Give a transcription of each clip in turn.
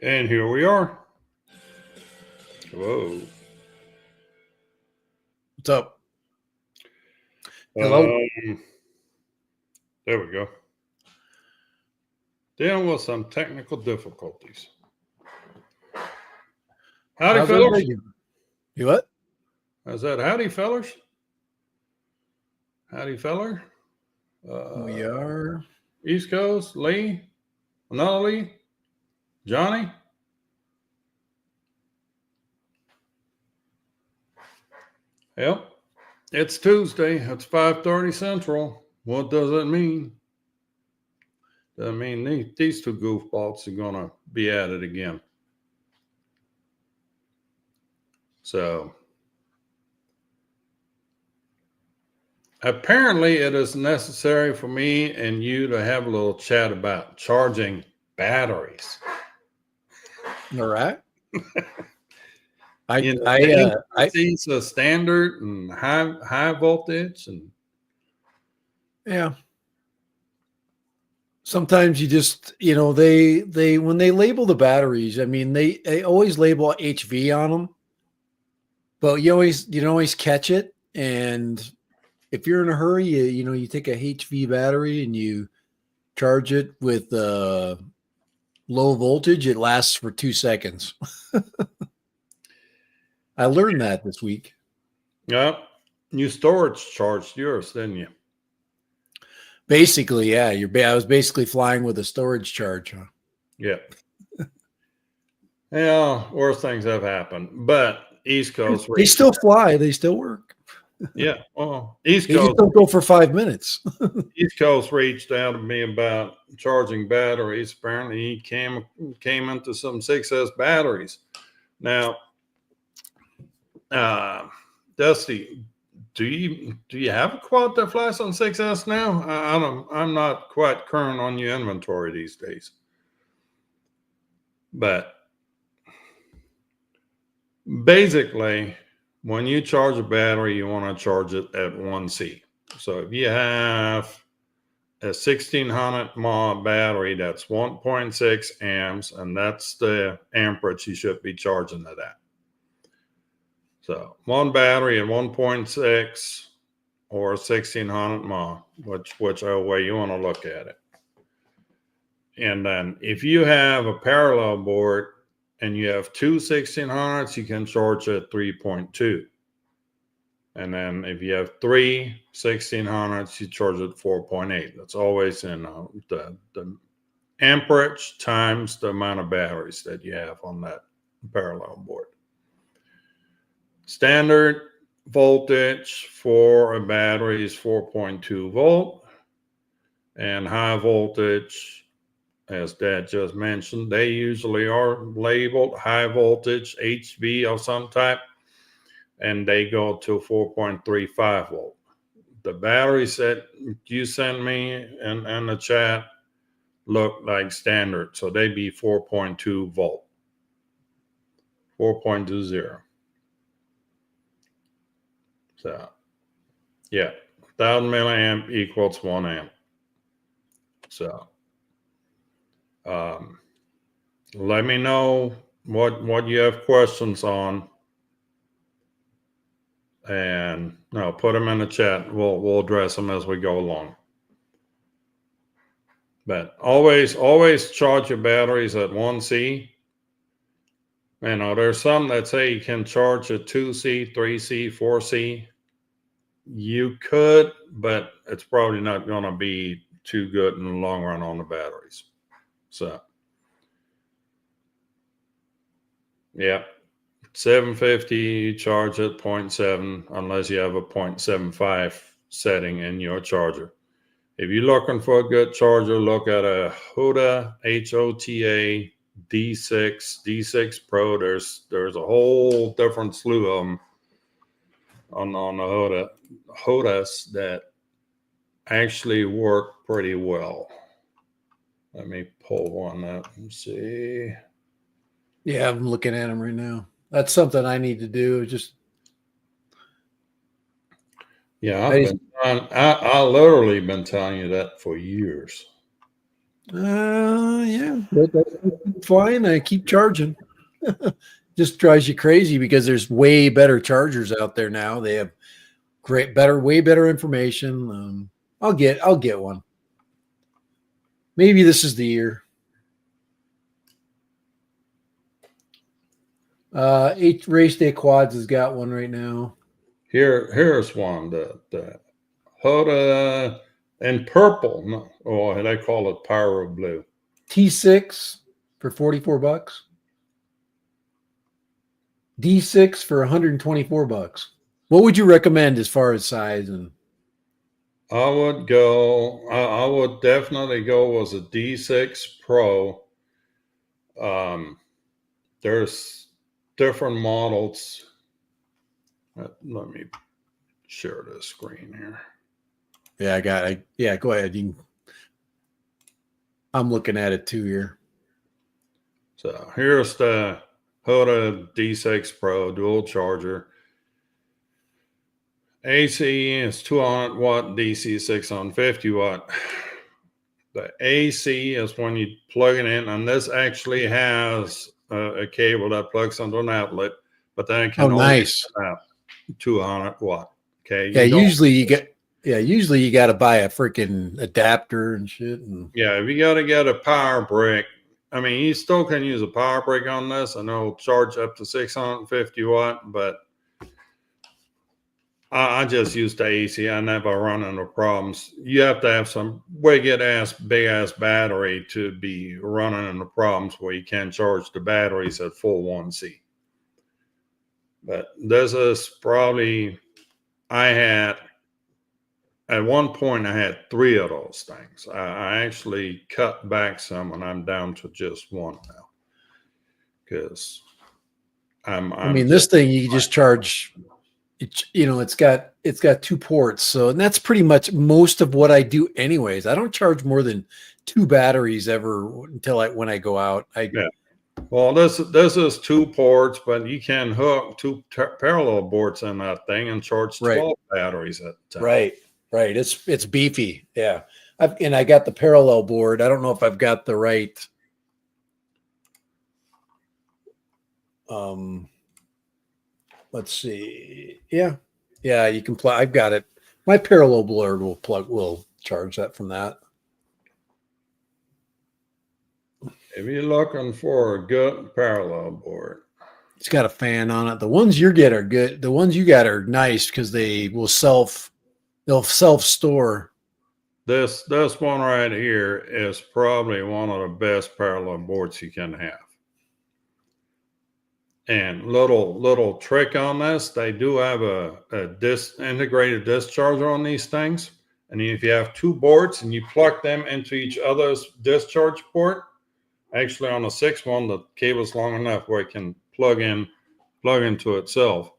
And here we are. Whoa. What's up? Hello. There we go. Dealing with some technical difficulties. Howdy, fellers. You what? Is that howdy, fellers? Howdy, feller. We are East Coast, Lee, another Lee, Johnny. Yep, it's Tuesday. It's 5:30 Central. What does it mean? Does it mean these two goofballs are going to be at it again? So apparently it is necessary for me and you to have a little chat about charging batteries. all right. I see the standard and high voltage and yeah. Sometimes you just, they when they label the batteries, I mean, they always label HV on them, but you don't always catch it. And if you're in a hurry, you take a HV battery and you charge it with low voltage, it lasts for 2 seconds. I learned that this week. Yeah, you storage charged yours, didn't you? Basically, yeah. I was basically flying with a storage charge. Huh? Yeah. Yeah, worse things have happened. But East Coast, they still fly. They still work. Yeah. Well, East They Coast just don't go for 5 minutes. East Coast reached out to me about charging batteries. Apparently, he came into some 6S batteries. Now, Dusty, do you have a quad that flies on 6S now? I'm not quite current on your inventory these days. But basically, when you charge a battery, you want to charge it at 1C. So if you have a 1600 mAh battery, that's 1.6 amps, and that's the amperage you should be charging it at. So one battery at 1.6 or 1600 mAh, whichever way you want to look at it. And then if you have a parallel board and you have two 1600s, you can charge at 3.2. And then if you have three 1600s, you charge at 4.8. That's always in the amperage times the amount of batteries that you have on that parallel board. Standard voltage for a battery is 4.2 volt. And high voltage, as Dad just mentioned, they usually are labeled high voltage, HV of some type, and they go to 4.35 volt. The batteries that you sent me in the chat look like standard, so they be 4.2 volt, 4.20. So, yeah, 1,000 milliamp equals 1 amp. So, let me know what you have questions on. and no, put them in the chat. We'll address them as we go along. But always charge your batteries at 1C. You know, there's some that say you can charge at 2C, 3C, 4C. You could, but it's probably not going to be too good in the long run on the batteries. So, yeah, 750, you charge at 0.7 unless you have a 0.75 setting in your charger. If you're looking for a good charger, look at a HOTA, HOTA D6 Pro. There's a whole different slew of them on the HOTAs that actually work pretty well. Let me pull one up and see. Yeah, I'm looking at them right now. That's something I need to do. Just yeah, I literally been telling you that for years. Yeah, that's fine. I keep charging. Just drives you crazy because there's way better chargers out there now. They have way better information. I'll get one. Maybe this is the year. Race Day Quads has got one right now. Here's one, the HOTA in purple. No, oh, they call it Pyro Blue. T6 for $44. D6 for $124. What would you recommend as far as size? And I would definitely go with a D6 Pro. There's different models. Let me share the screen here. yeah, I got it. Yeah, go ahead. I'm looking at it too here. So here's the HOTA D6 Pro dual charger. AC is 200 watt, DC 650 watt. The AC is when you plug it in, and this actually has a cable that plugs into an outlet, but then it can only nice. 200 watt. Okay. Yeah, usually you got to buy a freaking adapter and shit. And yeah, if you got to get a power brick, I mean, you still can use a power brick on this, and it'll charge up to 650 watt, but I just use the AC. I never run into problems. You have to have some big ass battery to be running into problems where you can't charge the batteries at full 1C. But this is probably, at one point I had 3 of those things. I actually cut back some, and I'm down to just one now. Because I mean, this thing you just charge. It's got 2 ports, so, and that's pretty much most of what I do anyways. I don't charge more than 2 batteries ever when I go out. Yeah. Well, this is 2 ports, but you can hook 2 parallel boards in that thing and charge 12 batteries at a time. Right. It's beefy. Yeah. I got the parallel board. I don't know if I've got the right. Let's see. Yeah, you can plug. I've got it. My parallel board will charge that from that. If you're looking for a good parallel board, it's got a fan on it. The ones you get are good. The ones you got are nice because they'll self-store. This one right here is probably one of the best parallel boards you can have. And little trick on this, they do have a integrated discharger on these things. And if you have 2 boards and you plug them into each other's discharge port, actually on the 6th one, the cable's long enough where it can plug into itself.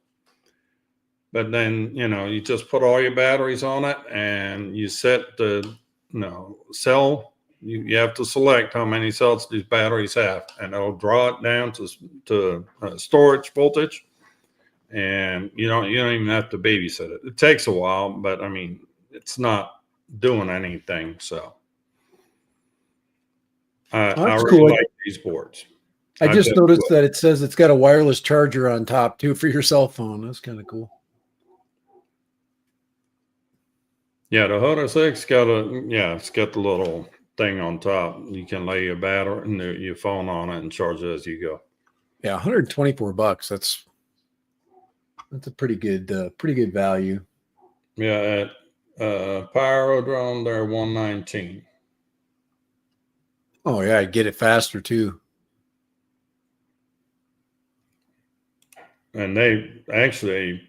But then, you just put all your batteries on it, and you set the cell. You have to select how many cells these batteries have, and it'll draw it down to storage voltage. And you don't even have to babysit it. It takes a while, but I mean, it's not doing anything. So I really like these boards. I just noticed that it says it's got a wireless charger on top too for your cell phone. That's kind of cool. Yeah, the Huda 6 it's got the little thing on top. You can lay your battery and your phone on it and charge it as you go. Yeah, $124. That's a pretty good value. Yeah, at Pyro Drone, they're $119. Oh yeah, I get it faster too. And they actually,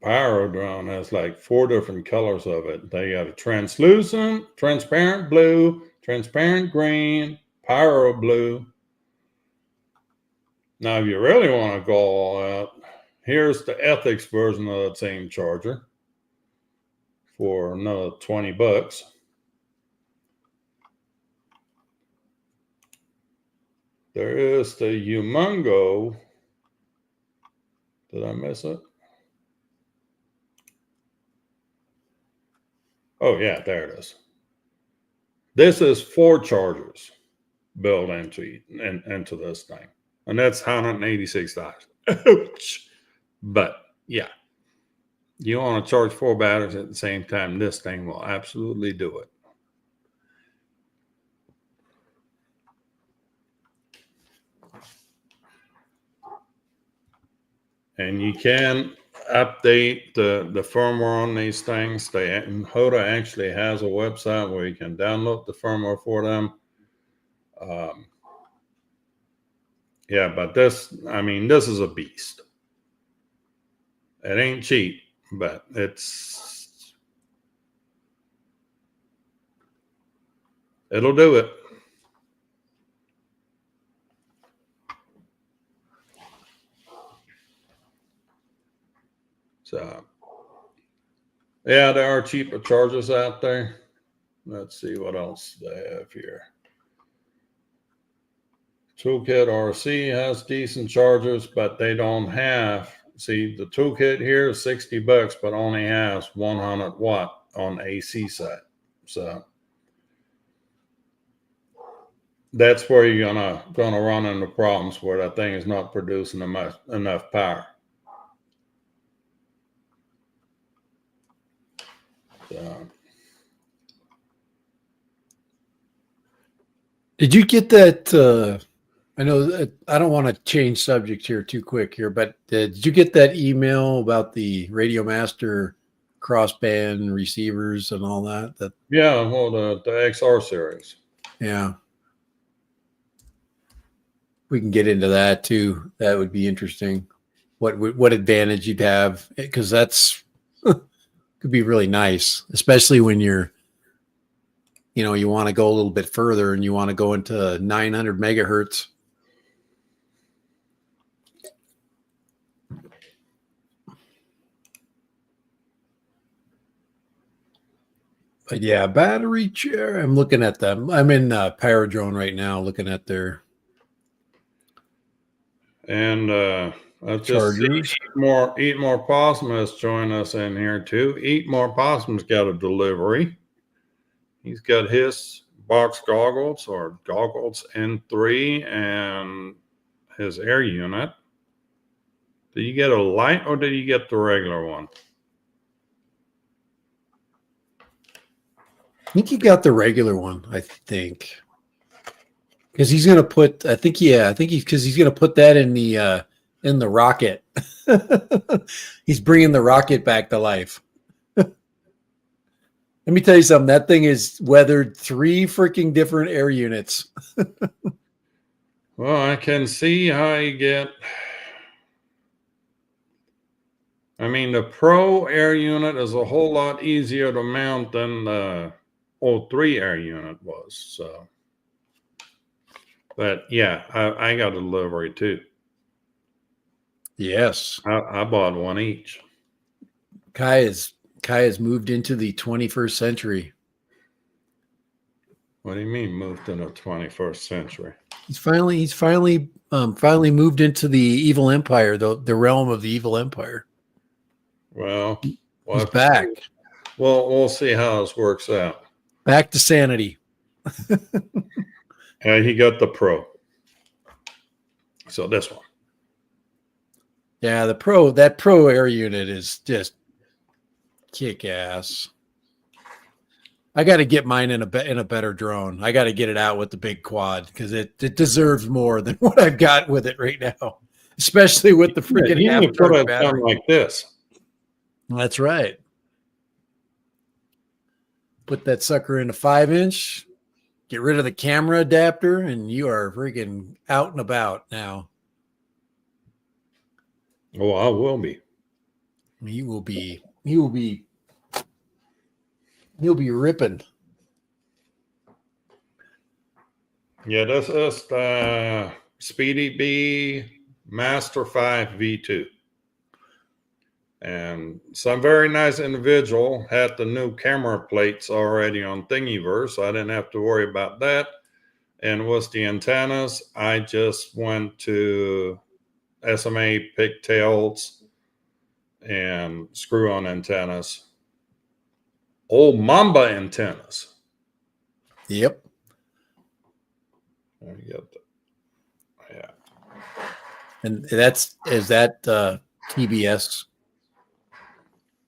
Pyro Drone has like 4 different colors of it. They got a translucent, transparent blue, transparent green, pyro blue. Now, if you really want to go all out, here's the ethics version of that same charger for another $20. There is the Humongo. Did I miss it? Oh, yeah, there it is. This is 4 chargers built into this thing. And that's $186. Ouch. But yeah, you want to charge 4 batteries at the same time, this thing will absolutely do it. And you can update the firmware on these things. Hoda actually has a website where you can download the firmware for them. Yeah, but this is a beast. It ain't cheap, but it'll do it. So, yeah, there are cheaper chargers out there. Let's see what else they have here. Toolkit RC has decent chargers, but they don't have. See, the Toolkit here is $60, but only has 100 watt on AC side. So that's where you're gonna run into problems where that thing is not producing enough power. So, Did you get that? I know that I don't want to change subject here too quick here, but did you get that email about the Radio Master crossband receivers and all that? yeah, well, the XR series. Yeah, we can get into that too. That would be interesting. What advantage you'd have, because that's could be really nice, especially when you want to go a little bit further and you want to go into 900 megahertz. But yeah, battery chair. I'm looking at them. I'm in Paradrone right now, looking at their And let's just see, chargers. Eat More Possum has joined us in here too. Eat More Possum's got a delivery. He's got his box goggles or goggles N3 and his air unit. Did you get a light or did you get the regular one? I think he got the regular one. I think because he's gonna put. I think he's gonna put that in the rocket. He's bringing the rocket back to life. Let me tell you something. That thing is weathered 3 freaking different air units. Well, I can see how you get. I mean, the Pro air unit is a whole lot easier to mount than the 03 air unit was. So, but yeah, I got a delivery too. Yes, I bought one each. Kai has moved into the 21st century. What do you mean moved in the 21st century? He's finally moved into the evil empire, the realm of the evil empire. Well, He's back. Well, we'll see how this works out. Back to sanity. And he got the Pro. So this one. Yeah, that Pro air unit is just kick ass. I got to get mine in a better drone. I got to get it out with the big quad because it deserves more than what I've got with it right now, especially with the freaking You half need to put charge it battery. down like this. That's right. Put that sucker in a 5-inch, get rid of the camera adapter, and you are freaking out and about now. Oh, I will be. You'll be ripping. Yeah, this is the Speedy B Master 5 V2. And some very nice individual had the new camera plates already on Thingiverse, so I didn't have to worry about that. And with the antennas, I just went to SMA pigtails and screw-on antennas. Old Mamba antennas. Yep. There you go. Yeah. And is that TBS?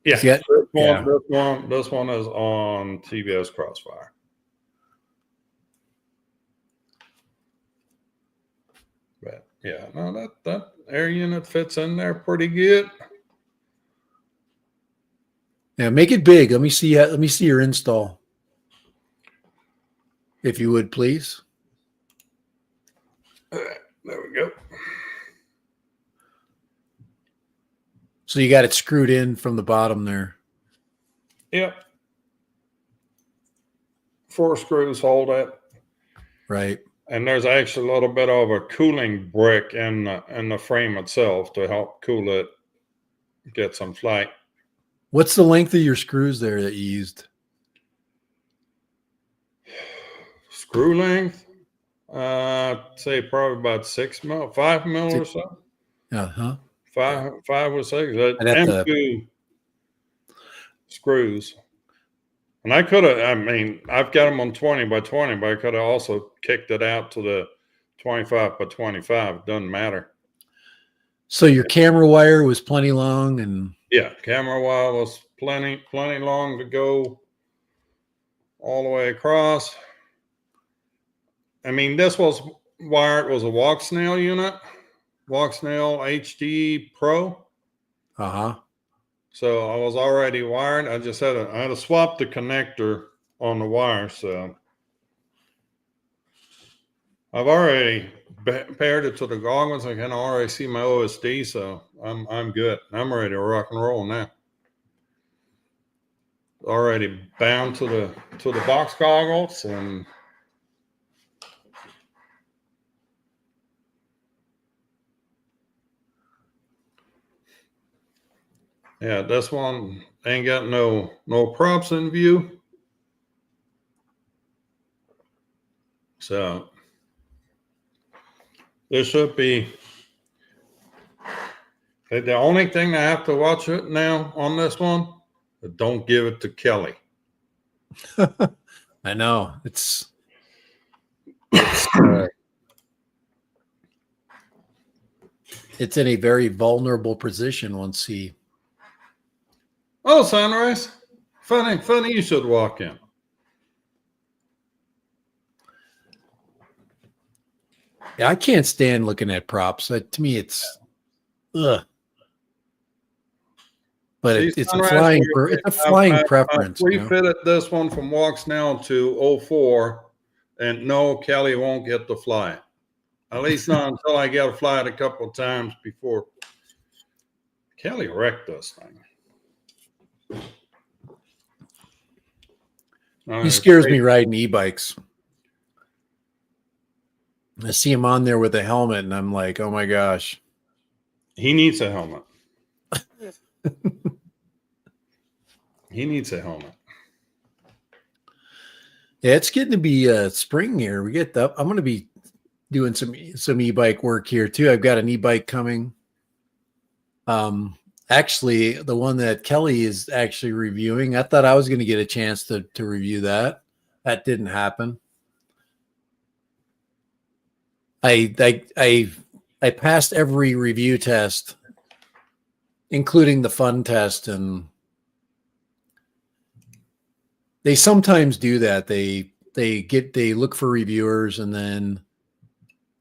Yeah. See that? This one is on TBS Crossfire. But yeah, no, that air unit fits in there pretty good. Yeah, make it big. Let me see your install, if you would, please. There we go. So you got it screwed in from the bottom there. Yep. 4 screws hold it. Right. And there's actually a little bit of a cooling brick in the frame itself to help cool it, get some flight. What's the length of your screws there that you used? Screw length, say probably about 5 mil or so. Uh-huh. 5 or 6. I'd have M2 screws. And I could have, I've got them on 20 by 20, but I could have also kicked it out to the 25 by 25. It doesn't matter. So your camera wire was plenty long, and yeah, camera wire was plenty long to go all the way across. This was wired, was a walk snail unit, walk snail HD Pro. uh-huh. So I was already wired. I had to swap the connector on the wire. So I've already paired it to the goggles. I can already see my OSD, so I'm good. I'm ready to rock and roll now. Already bound to the box goggles, and yeah, this one ain't got no props in view. So this should be the only thing I have to watch it now on this one. Don't give it to Kelly. I know. It's in a very vulnerable position once he. Oh, Sunrise. Funny you should walk in. Yeah, I can't stand looking at props. To me, it's ugh. But it's a flying preference. We fitted this one from Walks Now to 04, and no, Kelly won't get to fly it. At least not until I get to fly it a couple of times before. Kelly wrecked this thing. He scares me riding e-bikes. I see him on there with a helmet, and I'm like, oh my gosh. He needs a helmet. He needs a helmet. Yeah, it's getting to be spring here. I'm going to be doing some e-bike work here too. I've got an e-bike coming. Actually, the one that Kelly is actually reviewing. I thought I was going to get a chance to review that. That didn't happen. I passed every review test, including the fun test, and They sometimes do that. They look for reviewers, and then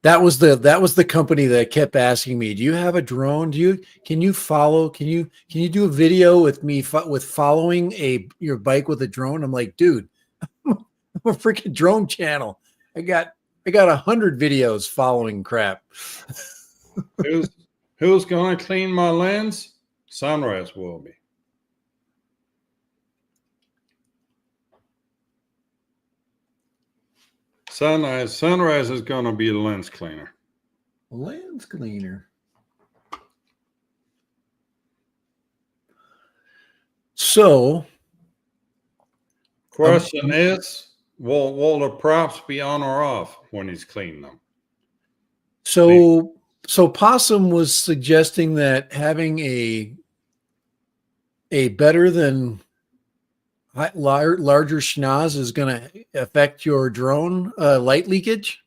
that was the company that kept asking me, "Do you have a drone? Can you do a video with me with following your bike with a drone?" I'm like, dude, I'm a freaking drone channel. I got 100 videos following crap. Who's gonna clean my lens? Sunrise will be. Sunrise is gonna be the lens cleaner. Lens cleaner. So, question is, will the props be on or off when he's cleaning them? So Possum was suggesting that having a better than larger schnoz is going to affect your drone light leakage.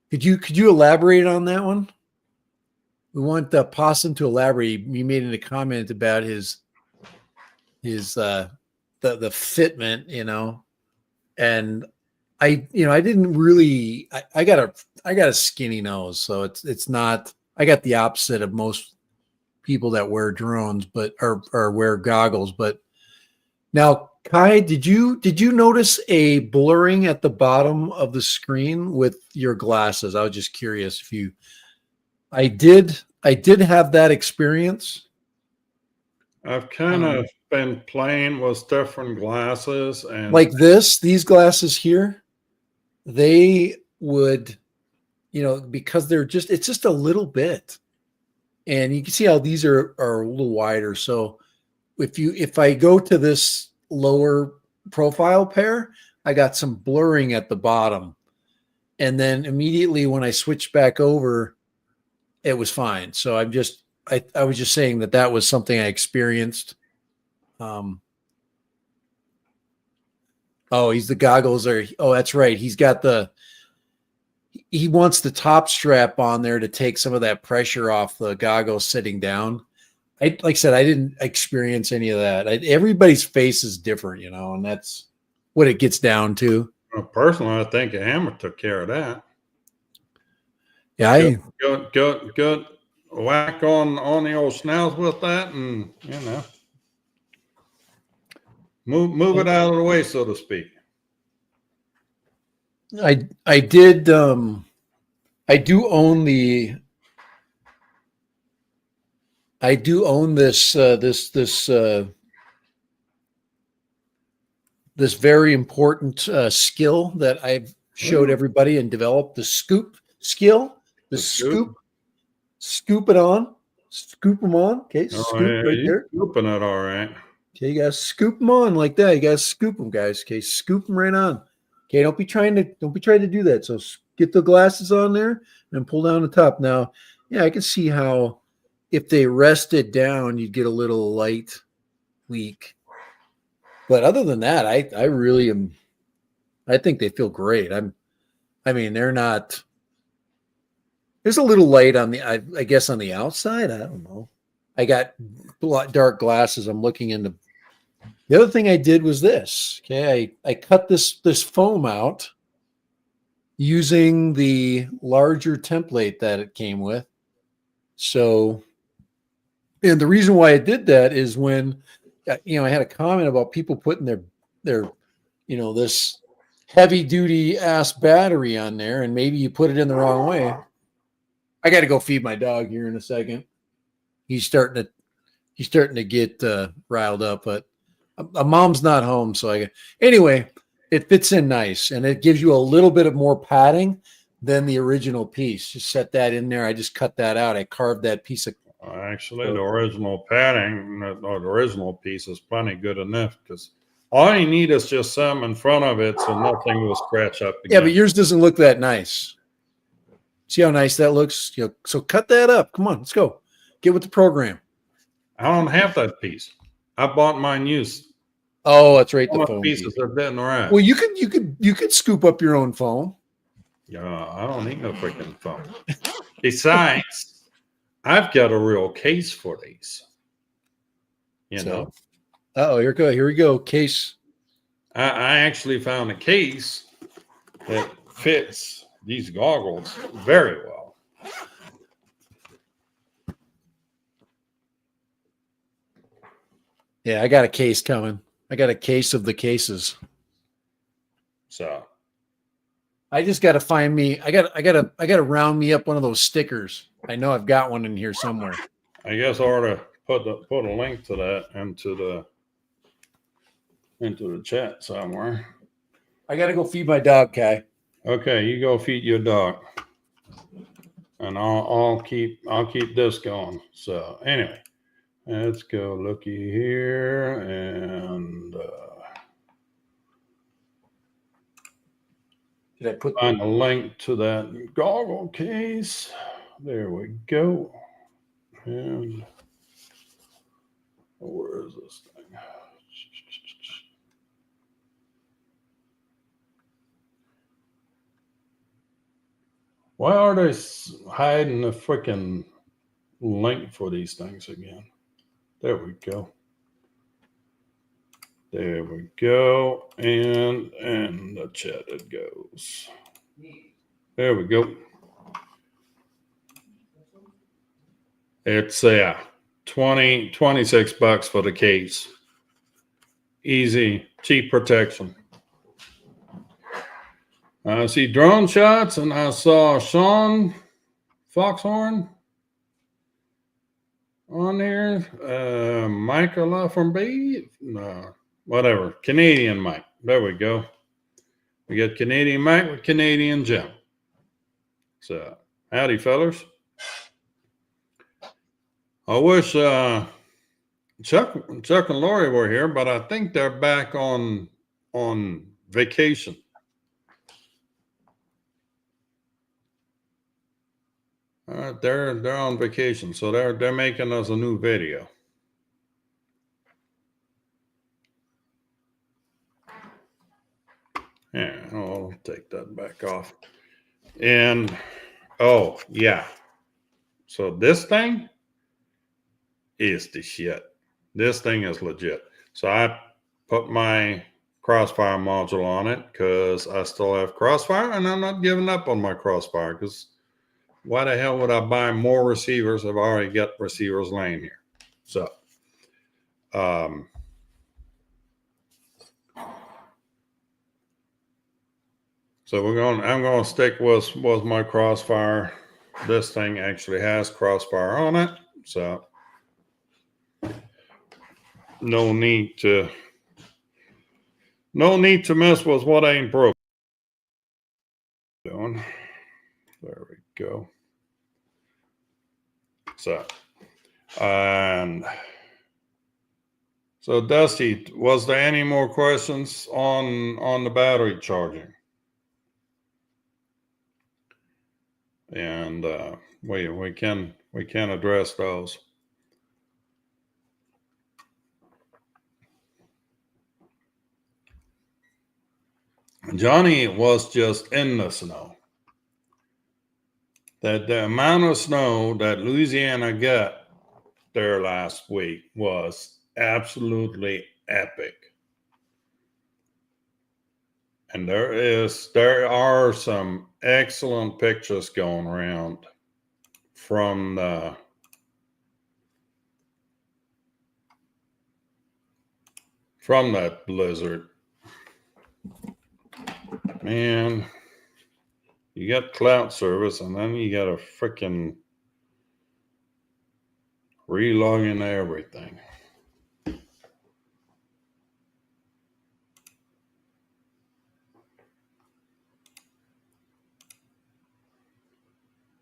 Could you elaborate on that one? We want Possum to elaborate. He made a comment about his the fitment, and I didn't really. I got a skinny nose, so it's not. I got the opposite of most people that wear drones, but or wear goggles. But now, Kai, did you notice a blurring at the bottom of the screen with your glasses? I was just curious if you. I did have that experience. I've kind of been playing with different glasses, and like these glasses here, they would, because it's just a little bit, and you can see how these are a little wider. So if I go to this lower profile pair, I got some blurring at the bottom, and then immediately when I switched back over, it was fine. So I was just saying that was something I experienced. Oh, the goggles that's right. He wants the top strap on there to take some of that pressure off the goggles sitting down. Like I said, I didn't experience any of that. Everybody's face is different, and that's what it gets down to. Well, personally, I think a hammer took care of that. Yeah, good whack on the old snout with that, and move it out of the way, so to speak. I did. I do own this this very important skill that I've showed everybody and developed, the scoop skill. The scoop it on, scoop them on. Okay, scoop right there. Scooping it, all right. Okay, you guys scoop them on like that. You guys scoop them, guys. Okay, scoop them right on. Okay, don't be trying to do that. So get the glasses on there and pull down the top. Now, yeah, I can see how if they rested down, you'd get a little light leak. But other than that, I really am. I think they feel great. They're not. There's a little light on I guess on the outside. I don't know. I got dark glasses. I'm looking into. The other thing I did was this. Okay, I cut this foam out using the larger template that it came with. So, and the reason why I did that is when, I had a comment about people putting their this heavy duty ass battery on there, and maybe you put it in the wrong way. I got to go feed my dog here in a second. He's starting to get riled up, but mom's not home. So anyway, it fits in nice, and it gives you a little bit of more padding than the original piece. Just set that in there. I just cut that out. I carved that piece of. Actually, the original padding, or the original piece, is plenty good enough, because all you need is just some in front of it, so nothing will scratch up again. Yeah, but yours doesn't look that nice. See how nice that looks? So cut that up. Come on, let's go. Get with the program. I don't have that piece. I bought mine used. Oh, that's right. The foam pieces are dead and right. Well, you could scoop up your own foam. Yeah, I don't need no freaking foam. Besides, I've got a real case for these. Oh, here we go. Case. I actually found a case that fits these goggles very well. Yeah, I got a case coming. I got a case of the cases. So I just got to find me. I got to round me up one of those stickers. I know I've got one in here somewhere. I guess I ought to put a link to that into the chat somewhere. I got to go feed my dog, Kai. Okay, you go feed your dog, and I'll keep this going. So anyway, let's go looky here and Did I put find a link to that goggle case. There we go. And where is this thing? Why are they hiding the freaking link for these things again? There we go. There we go. And the chat it goes. There we go. It's 26 bucks for the case. Easy, cheap protection. I see drone shots, and I saw Sean Foxhorn on there. Michael from B. No, whatever. Canadian Mike. There we go. We got Canadian Mike with Canadian Jim. So, howdy, fellas. I wish Chuck and Lori were here, but I think they're back on vacation. They're on vacation, so they're making us a new video. Yeah, I'll take that back off. And oh yeah, so this thing is the shit. This thing is legit. So I put my Crossfire module on it because I still have Crossfire, and I'm not giving up on my Crossfire because why the hell would I buy more receivers if I already got receivers laying here? So, I'm going to stick with my Crossfire. This thing actually has Crossfire on it, so no need to mess with what ain't broke. There we go. So, and so Dusty, was there any more questions on the battery charging? And we can address those. Johnny was just in the snow. That the amount of snow that Louisiana got there last week was absolutely epic. And there are some excellent pictures going around from that blizzard. Man, you got cloud service, and then you got to freaking relog into everything.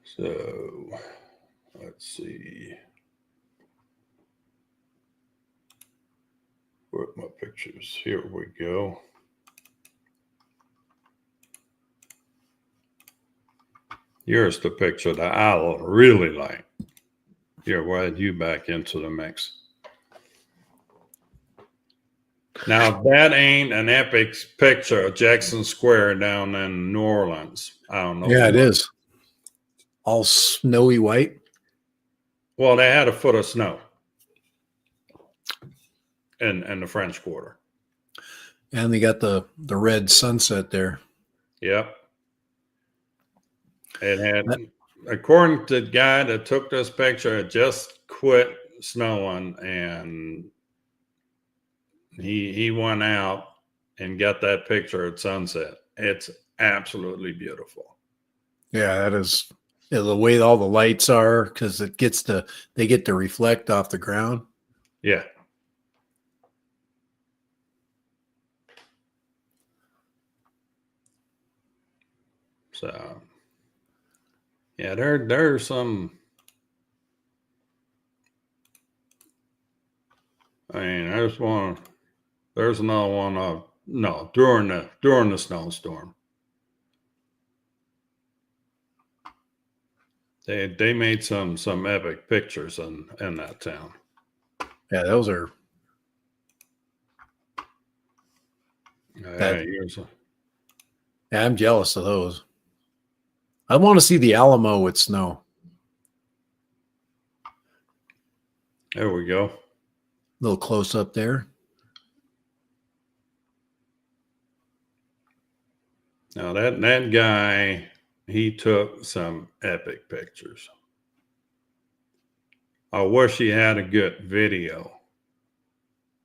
So let's see. Where are my pictures? Here we go. Here's the picture that I really like. Here, we'll add you back into the mix. Now, that ain't an epic picture of Jackson Square down in New Orleans. I don't know. Yeah, it is. All snowy white. Well, they had a foot of snow. and the French Quarter. And they got the red sunset there. Yep. It had, according to the guy that took this picture, it just quit snowing, and he went out and got that picture at sunset. It's absolutely beautiful. Yeah, that is the way all the lights are, because they get to reflect off the ground. Yeah. So yeah, there's some. I mean, there's one. There's another one. No, during the snowstorm, they made some epic pictures in that town. Yeah, those are. Yeah, I'm jealous of those. I want to see the Alamo with snow. there we go. A little close up there. Now that guy, he took some epic pictures. I wish he had a good video,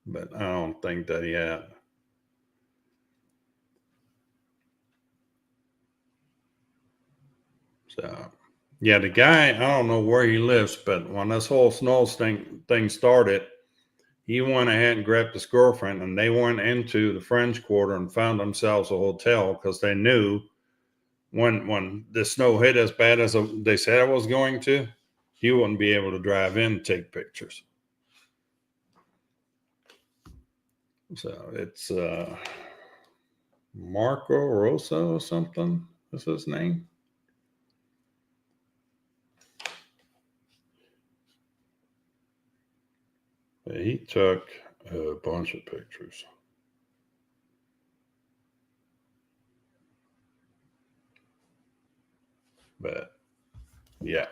but I don't think that he had. So, yeah, the guy, I don't know where he lives, but when this whole snow thing started, he went ahead and grabbed his girlfriend, and they went into the French Quarter and found themselves a hotel because they knew when the snow hit as bad as they said it was going to, he wouldn't be able to drive in and take pictures. So it's Marco Rosa or something is his name. He took a bunch of pictures. But yeah.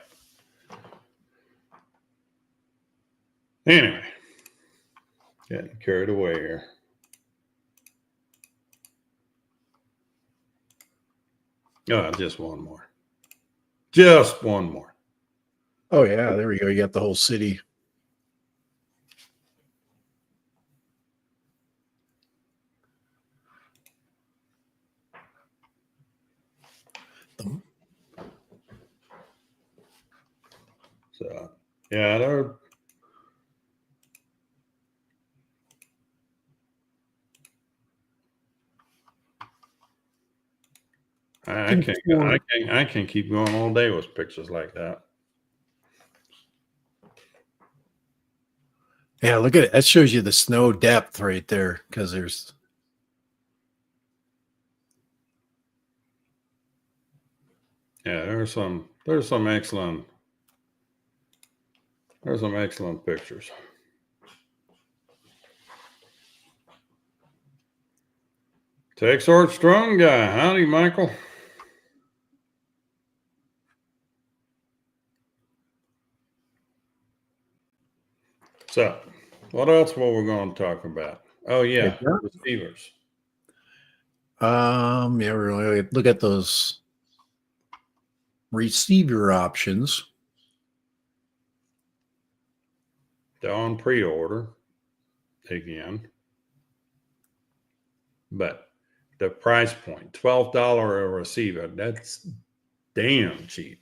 Anyway, getting carried away here. Oh, just one more. Just one more. Oh yeah, there we go. You got the whole city. So yeah, they're I can keep going all day with pictures like that. Yeah, look at it. That shows you the snow depth right there, because there's. Yeah, there's some excellent pictures. Texart Strong Guy. Howdy, Michael. So, what else were we going to talk about? Oh yeah, receivers. Yeah, we're going to look at those receiver options. They're on pre-order again, but the price point, $12 a receiver, that's damn cheap.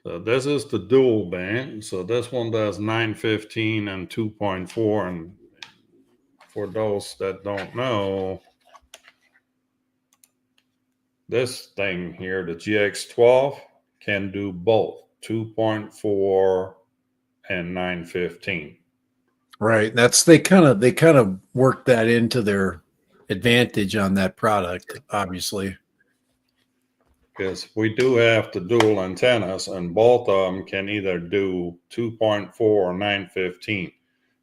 So this is the dual band. So this one does 915 and 2.4. And for those that don't know, this thing here, the GX12, can do both 2.4 and 915. Right. They kind of work that into their advantage on that product, obviously. Because we do have the dual antennas, and both of them can either do 2.4 or 915.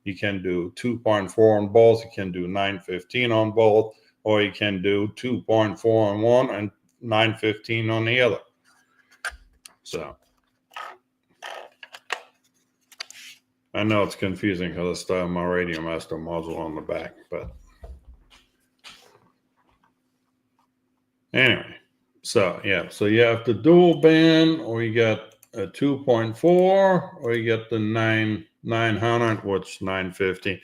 You can do 2.4 on both, you can do 915 on both, or you can do 2.4 on one and 915 on the other. So I know it's confusing because I still have my Radio Master module on the back, but anyway. So yeah, so you have the dual band, or you got a 2.4, or you get the 900, which 950.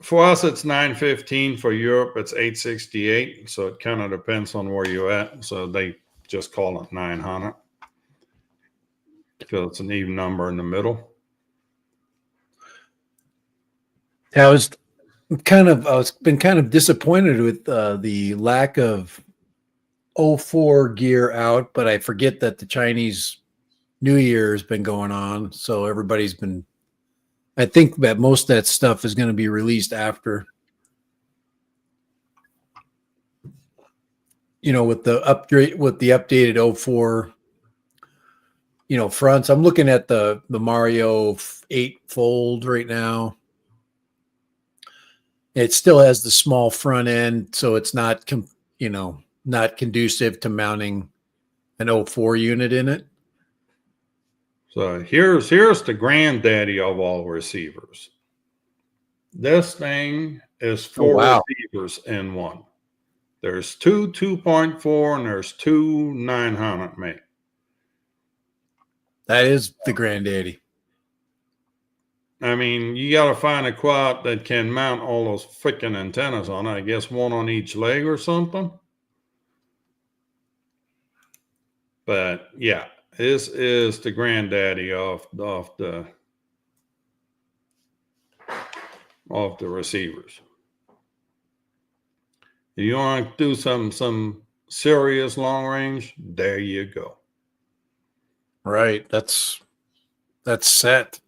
For us, it's 915. For Europe, it's 868. So it kind of depends on where you're at. So they just call it 900 because it's an even number in the middle. I was been kind of disappointed with the lack of 04 gear out, but I forget that the Chinese New Year has been going on, so everybody's been. I think that most of that stuff is going to be released after. With the upgrade, with the updated 04, fronts. I'm looking at the Mario 8 Fold right now. It still has the small front end, so it's not not conducive to mounting an 04 unit in it. So here's the granddaddy of all receivers. This thing is 4 receivers in one. There's two 2.4 and there's two 900 mate. That is the granddaddy. I mean, you got to find a quad that can mount all those freaking antennas on it. I guess one on each leg or something. But yeah, this is the granddaddy of the receivers. If you want to do some serious long range, there you go. Right. That's set.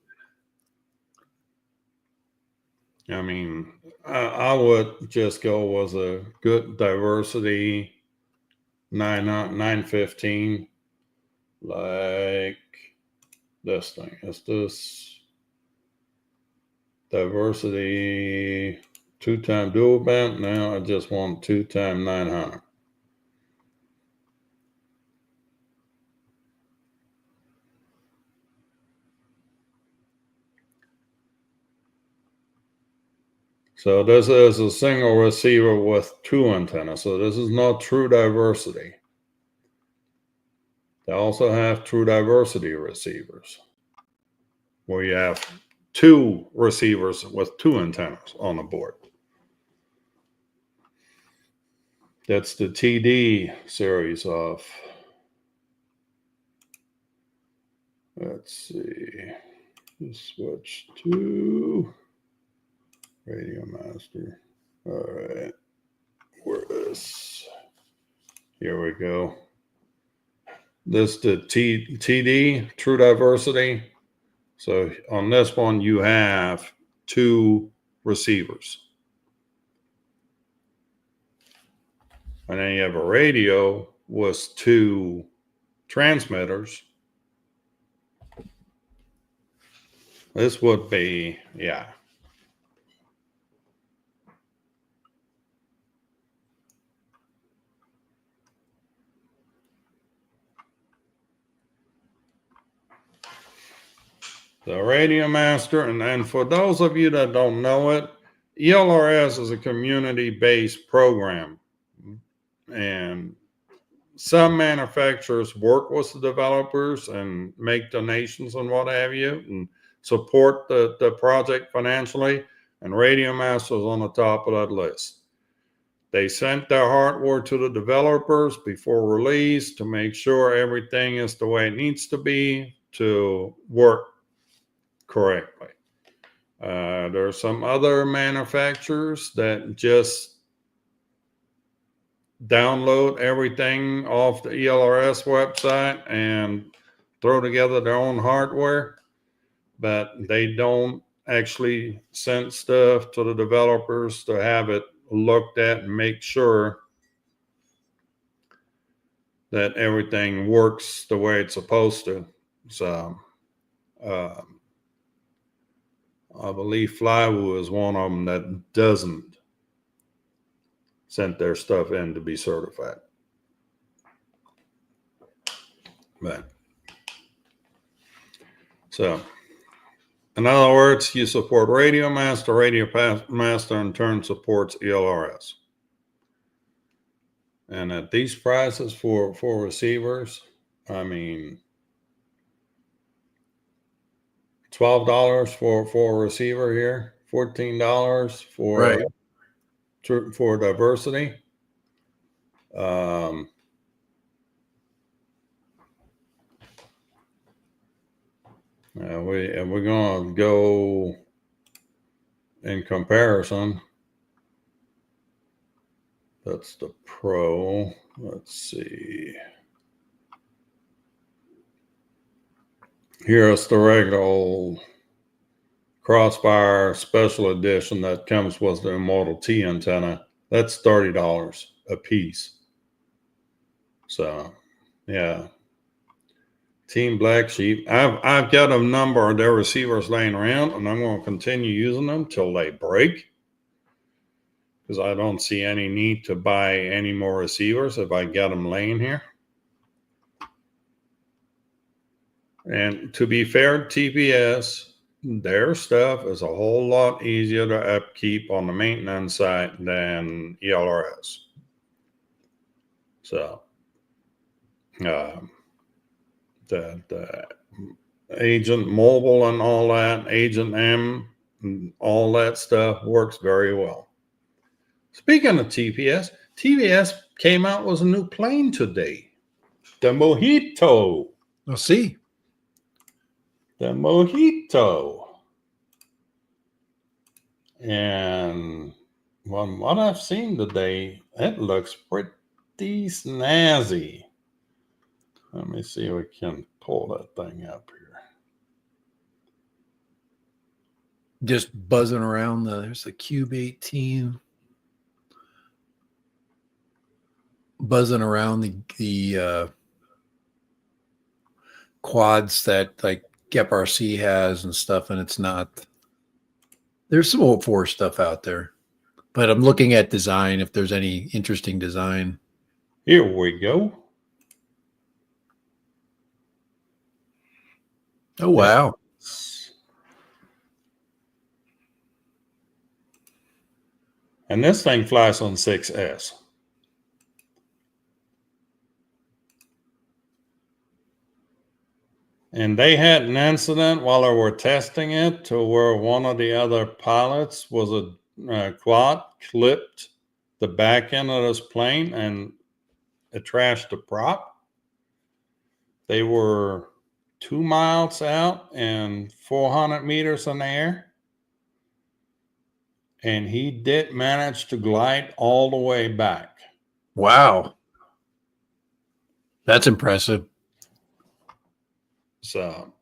I mean, I would just go with a good diversity 915, like this thing. It's this diversity 2x dual band. Now I just want 2x 900. So this is a single receiver with two antennas. So this is not true diversity. They also have true diversity receivers, where you have two receivers with two antennas on the board. That's the TD series of, let's see, switch to Radio Master. All right, where is, here we go. This the TD, true diversity. So on this one, you have two receivers. And then you have a radio with two transmitters. This would be, yeah. The Radio Master, and then for those of you that don't know it, ELRS is a community-based program. And some manufacturers work with the developers and make donations and what have you, and support the project financially. And Radio Master is on the top of that list. They sent their hardware to the developers before release to make sure everything is the way it needs to be to work correctly. There are some other manufacturers that just download everything off the ELRS website and throw together their own hardware, but they don't actually send stuff to the developers to have it looked at and make sure that everything works the way it's supposed to. So I believe Flywoo is one of them that doesn't send their stuff in to be certified. But so In other words, you support Radio Master, Master in turn supports ELRS. And at these prices for receivers, I mean, $12 for a receiver here, $14 Right. for diversity. And we're gonna go in comparison. That's the Pro. Let's see. Here's the regular old Crossfire Special Edition that comes with the Immortal T antenna. That's $30 a piece. So, yeah. Team Black Sheep. I've got a number of their receivers laying around, and I'm going to continue using them till they break, because I don't see any need to buy any more receivers if I get them laying here. And to be fair, TPS, their stuff is a whole lot easier to upkeep on the maintenance side than ELRS. So, the Agent Mobile and all that, Agent M, and all that stuff works very well. Speaking of TPS, TPS came out with a new plane today, the Mojito. I'll see. The Mojito. And from what I've seen today, it looks pretty snazzy. Let me see if we can pull that thing up here. Just buzzing around there's the Cube 18. Buzzing around the quads that like GEP-RC has and stuff, and it's not. There's some old 4 stuff out there, but I'm looking at design if there's any interesting design. Here we go. Oh, wow. And this thing flies on 6S. And they had an incident while they were testing it to where one of the other pilots was a quad clipped the back end of this plane and it trashed the prop. They were 2 miles out and 400 meters in the air. And he did manage to glide all the way back. Wow. That's impressive. So,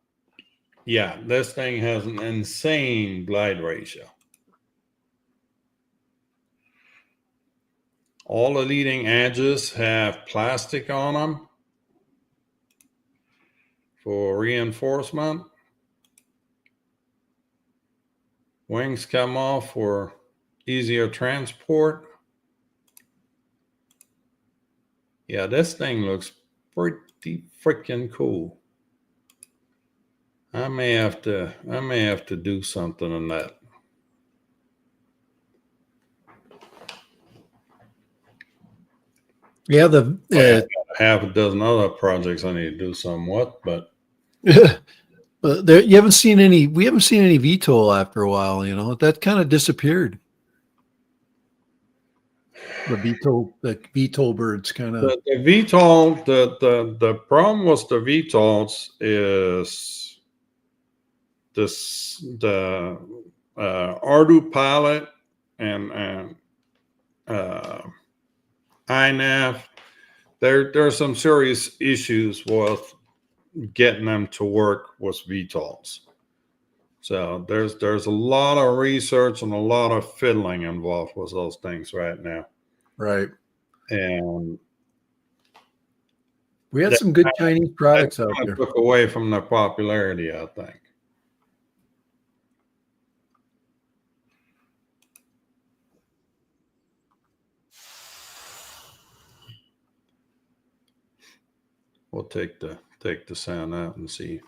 yeah, this thing has an insane glide ratio. All the leading edges have plastic on them for reinforcement. Wings come off for easier transport. Yeah, this thing looks pretty freaking cool. I may have to do something on that. Yeah, half a dozen other projects I need to do somewhat, but you haven't seen any. We haven't seen any VTOL after a while. You know, that kind of disappeared. The VTOL birds kind of. the VTOL. The problem with the VTOLs is the Ardu pilot and INAV. There's some serious issues with getting them to work with VTOLs. So there's a lot of research and a lot of fiddling involved with those things right now. Right. And we had some good Chinese products out there. Took away from their popularity, I think. We'll take the sound out and see.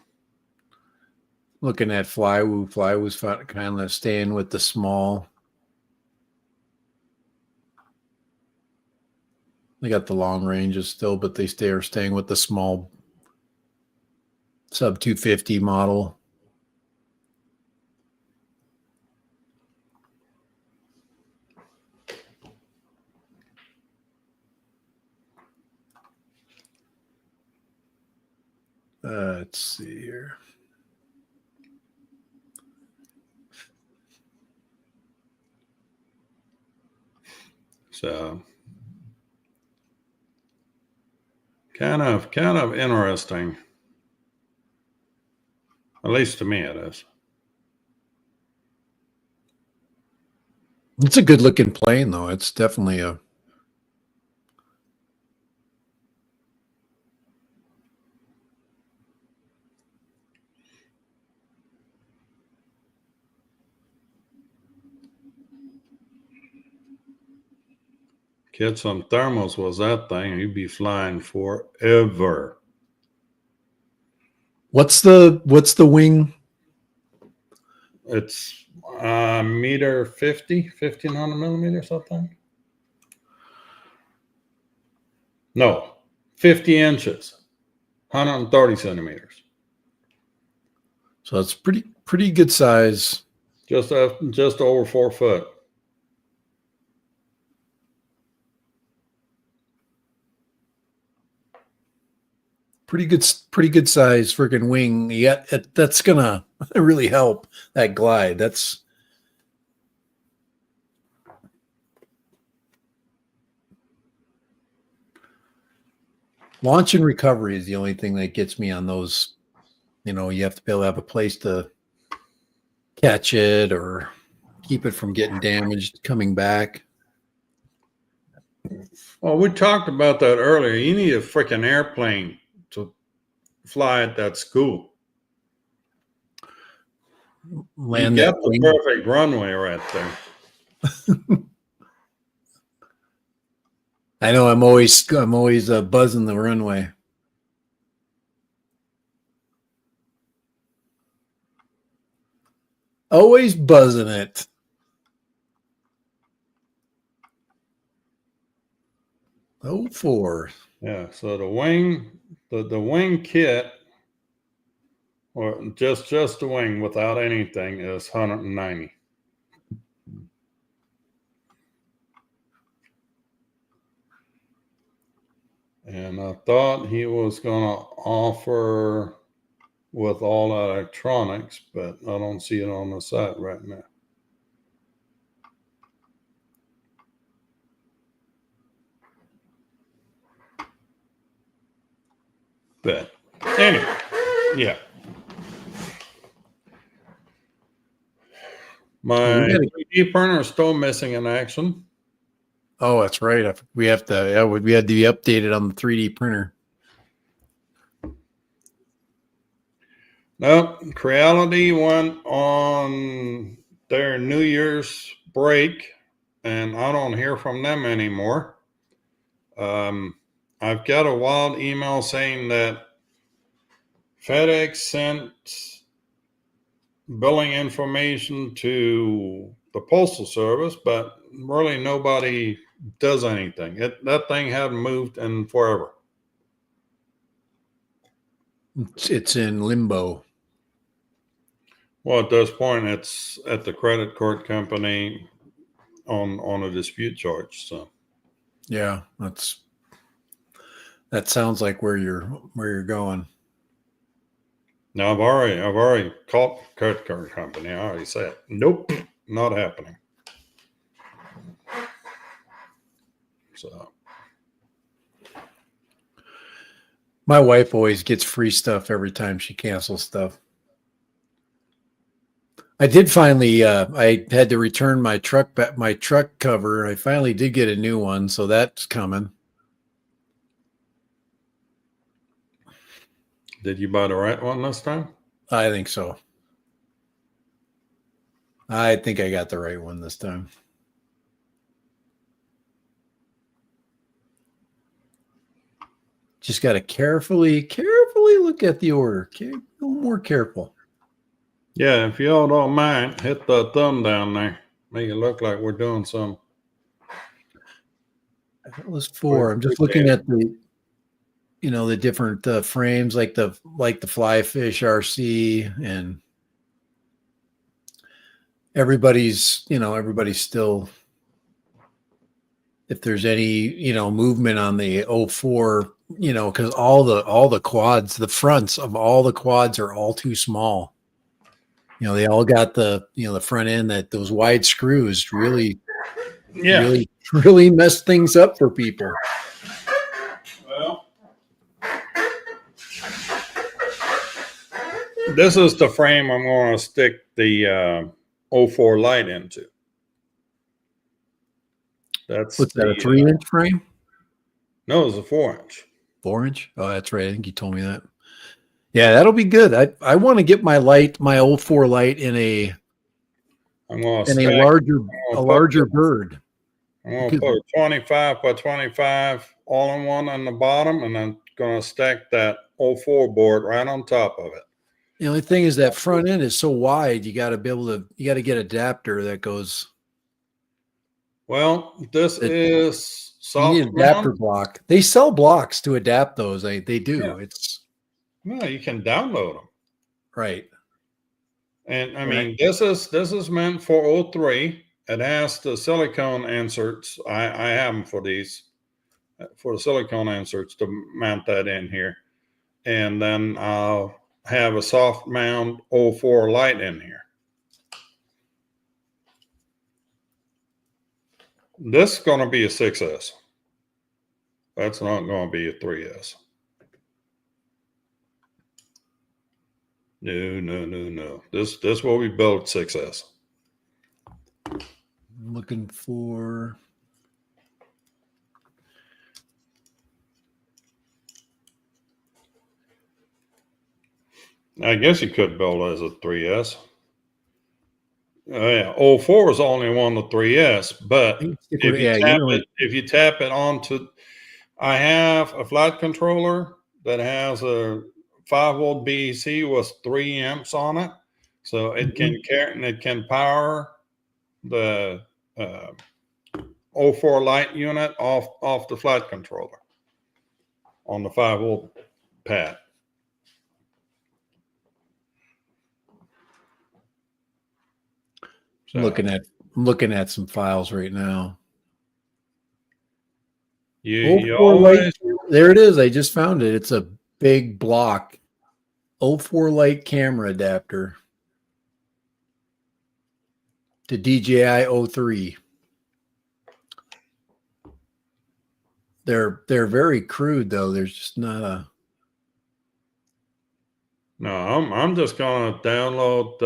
looking at Flywoo. Flywoo's kind of staying with the small. They got the long ranges still, but they are staying with the small sub 250 model. Let's see here. So kind of interesting. At least to me it is. It's a good looking plane though. It's definitely a Get some thermals was that thing. You'd be flying forever. What's the wing? It's meter 50, 1500 millimeters, I think. No, 50 inches, 130 centimeters. So it's pretty good size. Just over 4 foot. Pretty good size freaking wing. Yeah, that's gonna really help that glide. That's launch and recovery is the only thing that gets me on those. You know, you have to be able to have a place to catch it or keep it from getting damaged coming back. Well, we talked about that earlier. You need a freaking airplane to fly at that school. Land you that got the wing. perfect runway right there. I know I'm always buzzing the runway. Always buzzing it. Oh, 4. Yeah. So the wing kit, or just the wing without anything, is 190. And I thought he was going to offer with all electronics, but I don't see it on the site right now. But anyway, yeah. My 3D printer is still missing in action. Oh, that's right. We have to. Yeah, we had to be updated on the 3D printer. No, Creality went on their New Year's break, and I don't hear from them anymore. I've got a wild email saying that FedEx sent billing information to the Postal Service, but really nobody does anything. That thing hadn't moved in forever. It's in limbo. Well, at this point, it's at the credit card company on a dispute charge. So, yeah, that sounds like where you're going. now I've already called the credit card company. I already said, nope, not happening. So, My wife always gets free stuff every time she cancels stuff. I did finally. I had to return my truck cover. I finally did get a new one, so that's coming. did you buy the right one this time? I think so. I think I got the right one this time. Just got to carefully look at the order. Okay, a little more careful. Yeah, if y'all don't mind, hit the thumb down there. Make it look like we're doing some. That was We 4. I'm just looking appreciate it. at the different frames, like the Flyfish RC, and everybody's still, if there's any movement on the 04, because all the quads, the fronts of all the quads are all too small. They all got the front end, that those wide screws really Yeah. really really mess things up for people. Well, this is the frame I'm going to stick the 04 light into. That's What's that, a the 3-inch frame? no, it's a 4-inch. 4-inch? Oh, that's right. I think you told me that. Yeah, that'll be good. I want to get my 04 light in a I'm going to in a stack. larger I'm a going to put larger bird. I'm going to Because put a 25 by 25 all-in-one on the bottom, and I'm going to stack that 04 board right on top of it. the only thing is that front end is so wide, you got to get adapter that goes. Well, this That is You need soft an mount. adapter block. They sell blocks to adapt those. They Yeah. do. It's Well, you can download them. right. And I Right. mean, this is meant for 03. It has the silicone inserts. I have them for these, for the silicone inserts to mount that in here. And then I'll have a soft mount 04 light in here. This is going to be a 6S. That's not going to be a 3S. No. This will be built 6S. I'm looking for. I guess you could build it as a 3S. Yeah, 04 is only one of the 3S, but if you tap it onto, I have a flat controller that has a 5-volt BEC with 3 amps on it, so it can carry and it can power the 04 light unit off the flat controller on the 5-volt pad. So, I'm looking at some files right now. you 04 always light. There it is. I just found it. It's a big block. 04 light camera adapter to DJI 03. They're very crude though. There's just not a. no. I'm just gonna download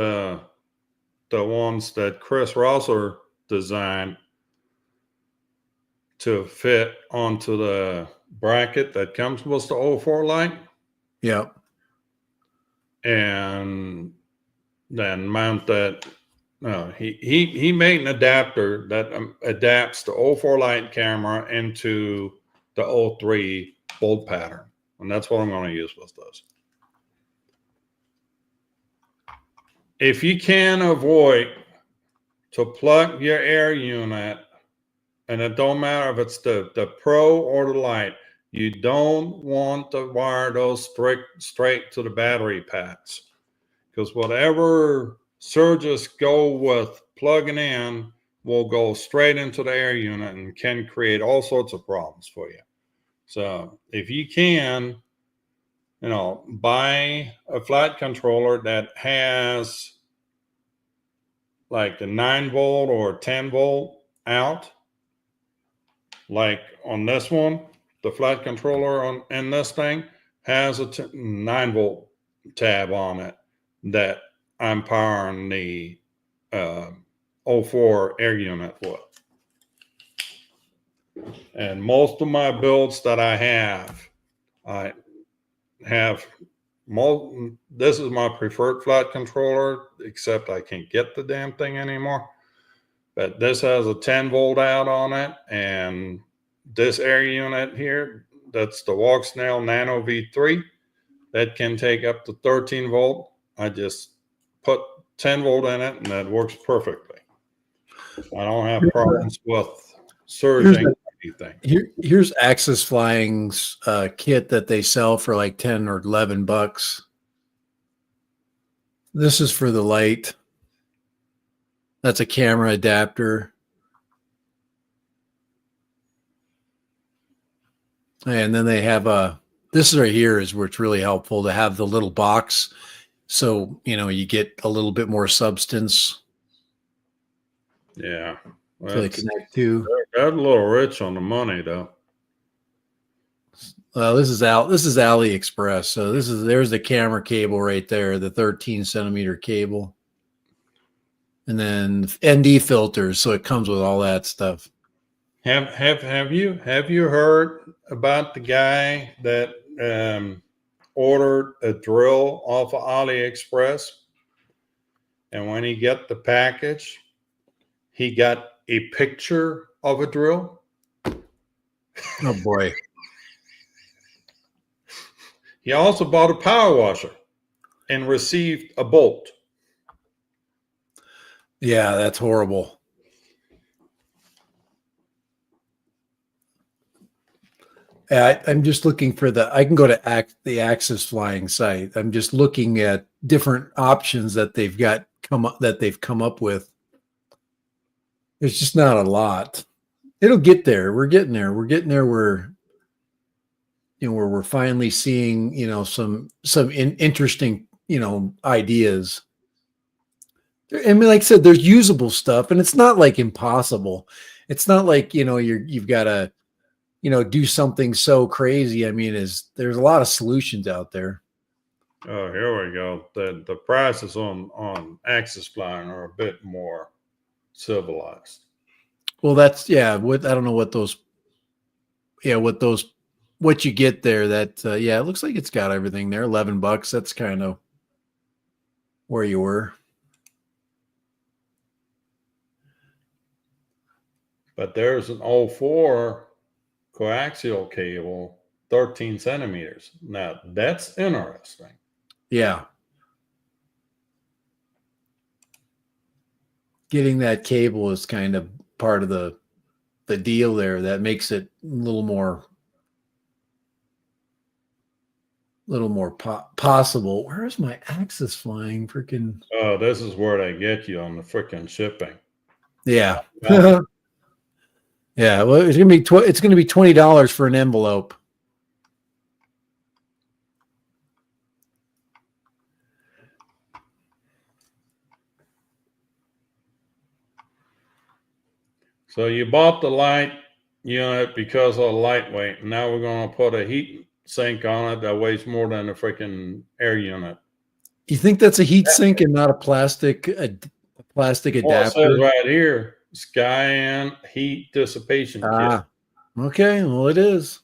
the ones that Chris Rosser designed to fit onto the bracket that comes with the 04 light. Yeah. And then mount that. No, he made an adapter that adapts the 04 light camera into the 03 bolt pattern, and that's what I'm going to use with those. If you can avoid to plug your air unit, and it don't matter if it's the Pro or the Light, you don't want to wire those straight to the battery packs, because whatever surges go with plugging in will go straight into the air unit and can create all sorts of problems for you. So if you can, buy a flat controller that has like a 9-volt or 10-volt out, like on this one, the flat controller in this thing has a 9-volt tab on it that I'm powering the 04 air unit with. And most of my builds that I have this is my preferred flat controller, except I can't get the damn thing anymore. But this has a 10-volt out on it, and this air unit here, that's the Walksnail Nano V3, that can take up to 13-volt. I just put 10 volt in it, and that works perfectly. I don't have problems with surging or anything. Here's Axis Flying's kit that they sell for like 10 or $11. This is for the light. That's a camera adapter. And then they have this right here is where it's really helpful to have the little box. So, you get a little bit more substance. Yeah. Well, So they connect to. They're a little rich on the money, though. This is AliExpress. So there's the camera cable right there, the 13-centimeter cable. And then ND filters, so it comes with all that stuff. Have you heard about the guy that ordered a drill off of AliExpress, and when he got the package, he got a picture of a drill? Oh boy! He also bought a power washer and received a bolt. Yeah, that's horrible. I'm just looking for I can go to the Axis Flying site. I'm just looking at different options that they've come up with. There's just not a lot. It'll get there. We're getting there. We're getting there where we're finally seeing, some interesting, ideas. I mean, like I said, there's usable stuff, and it's not like impossible. It's not like, you've got to do something so crazy. I mean, there's a lot of solutions out there. Oh, here we go. The prices on Axis Flying are a bit more civilized. Well, that's I don't know what those. Yeah, what you get there. That it looks like it's got everything there. $11. That's kind of where you were. But there's an 04 coaxial cable, 13 centimeters. Now, that's interesting. Yeah. Getting that cable is kind of part of the deal there. That makes it a little more possible. Where is my Axis Flying freaking? Oh, this is where they get you on the freaking shipping. Yeah. Yeah, well, it's gonna be $20 for an envelope. So you bought the light unit because of the lightweight. Now we're going to put a heat sink on it that weighs more than a freaking air unit. You think that's a heat sink and not a plastic adapter? It says right here, Skyan heat dissipation kit. Okay, well it is.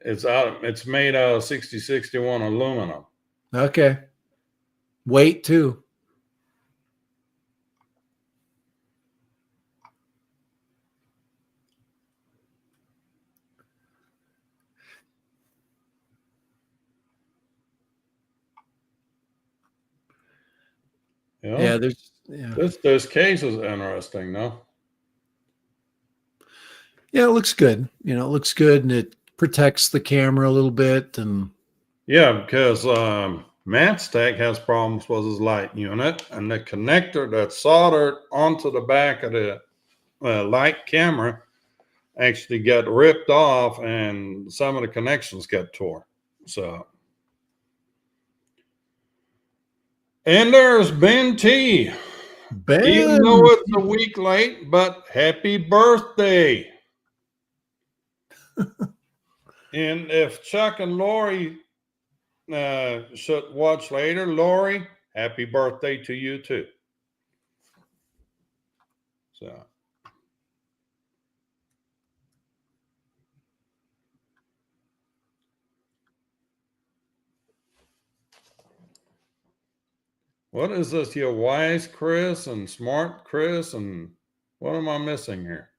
It's made out of 6061 aluminum. Okay. Weight too. Yeah, this case is interesting, though. Yeah, it looks good. It looks good, and it protects the camera a little bit. And yeah, because Matt's Tech has problems with his light unit, and the connector that's soldered onto the back of the light camera actually got ripped off, and some of the connections got torn. So, and there's Ben T. Even though it's a week late, but happy birthday. And if Chuck and Lori should watch later, Lori, happy birthday to you too. So. What is this? Your wise Chris and smart Chris, and what am I missing here?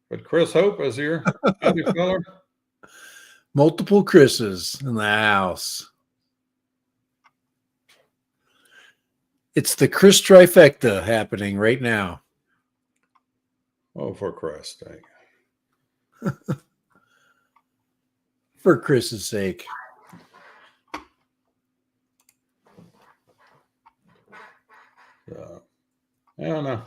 But Chris Hope is here. Howdy, fella. Multiple Chris's in the house. It's the Chris trifecta happening right now. Oh, for Christ's sake. For Chris's sake. I don't know.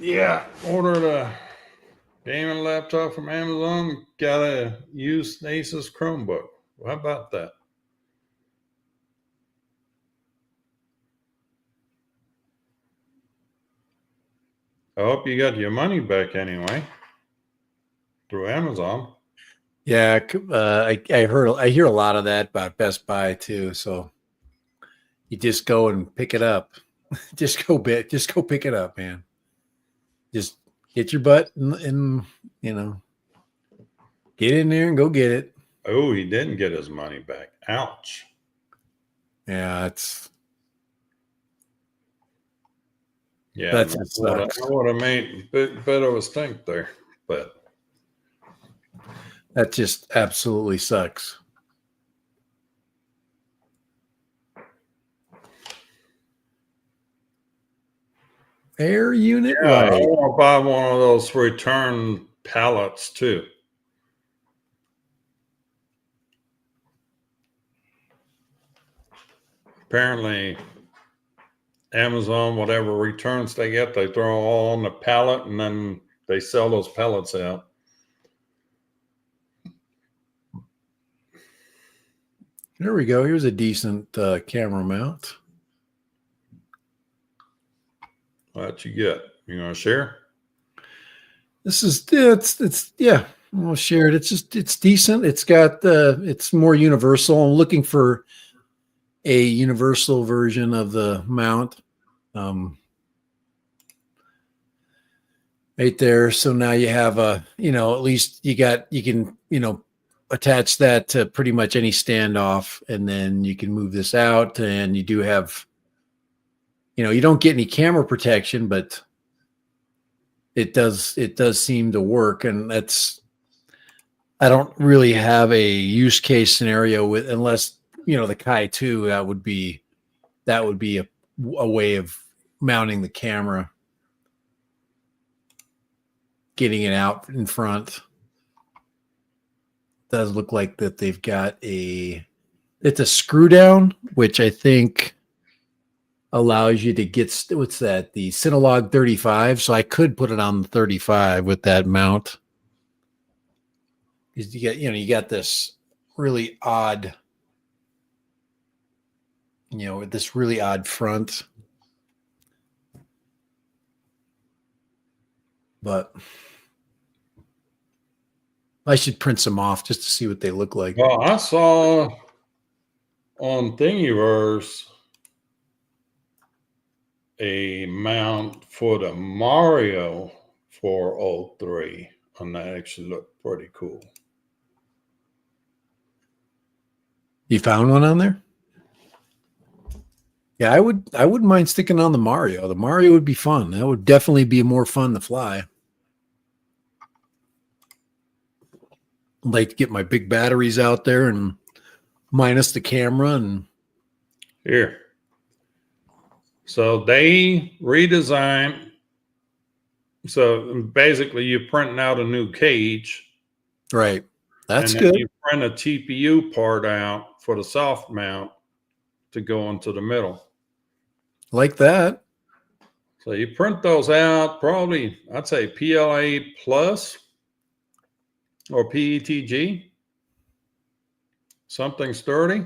Yeah, ordered a gaming laptop from Amazon. Got a used Asus Chromebook. How about that? I hope you got your money back anyway through Amazon. Yeah, I hear a lot of that about Best Buy too. So you just go and pick it up. Just go pick it up, man. Just get your butt and get in there and go get it. Oh, he didn't get his money back. Ouch. Yeah, it's Yeah, that's I would have made a bit of a stink there, but that just absolutely sucks. Air unit, yeah, right? I want to buy one of those return pallets too. Apparently, Amazon, whatever returns they get, they throw all on the pallet and then they sell those pallets out. There we go. Here's a decent camera mount. What you get? You gonna share? This is it's yeah. I'll share it. It's decent. It's got it's more universal. I'm looking for a universal version of the mount. Right there. So now you have at least you can, attach that to pretty much any standoff, and then you can move this out, and you do have, you don't get any camera protection, but it does seem to work. And I don't really have a use case scenario with, unless, the Kai 2, that would be a way of mounting the camera, getting it out in front. Does look like that they've got it's a screw down, which I think allows you to get, what's that, the Cinelog 35. So I could put it on the 35 with that mount. Because you got this really odd, this really odd front. But I should print some off just to see what they look like. Well, I saw on Thingiverse a mount for the Mario 403, and that actually looked pretty cool. You found one on there? Yeah, I wouldn't mind sticking on the Mario. The Mario would be fun. That would definitely be more fun to fly. I'd like to get my big batteries out there and minus the camera and Here. So they redesigned. So basically, you're printing out a new cage. right. That's and then good. you print a TPU part out for the soft mount to go into the middle. Like that. So you print those out, probably, I'd say PLA plus or PETG, something sturdy.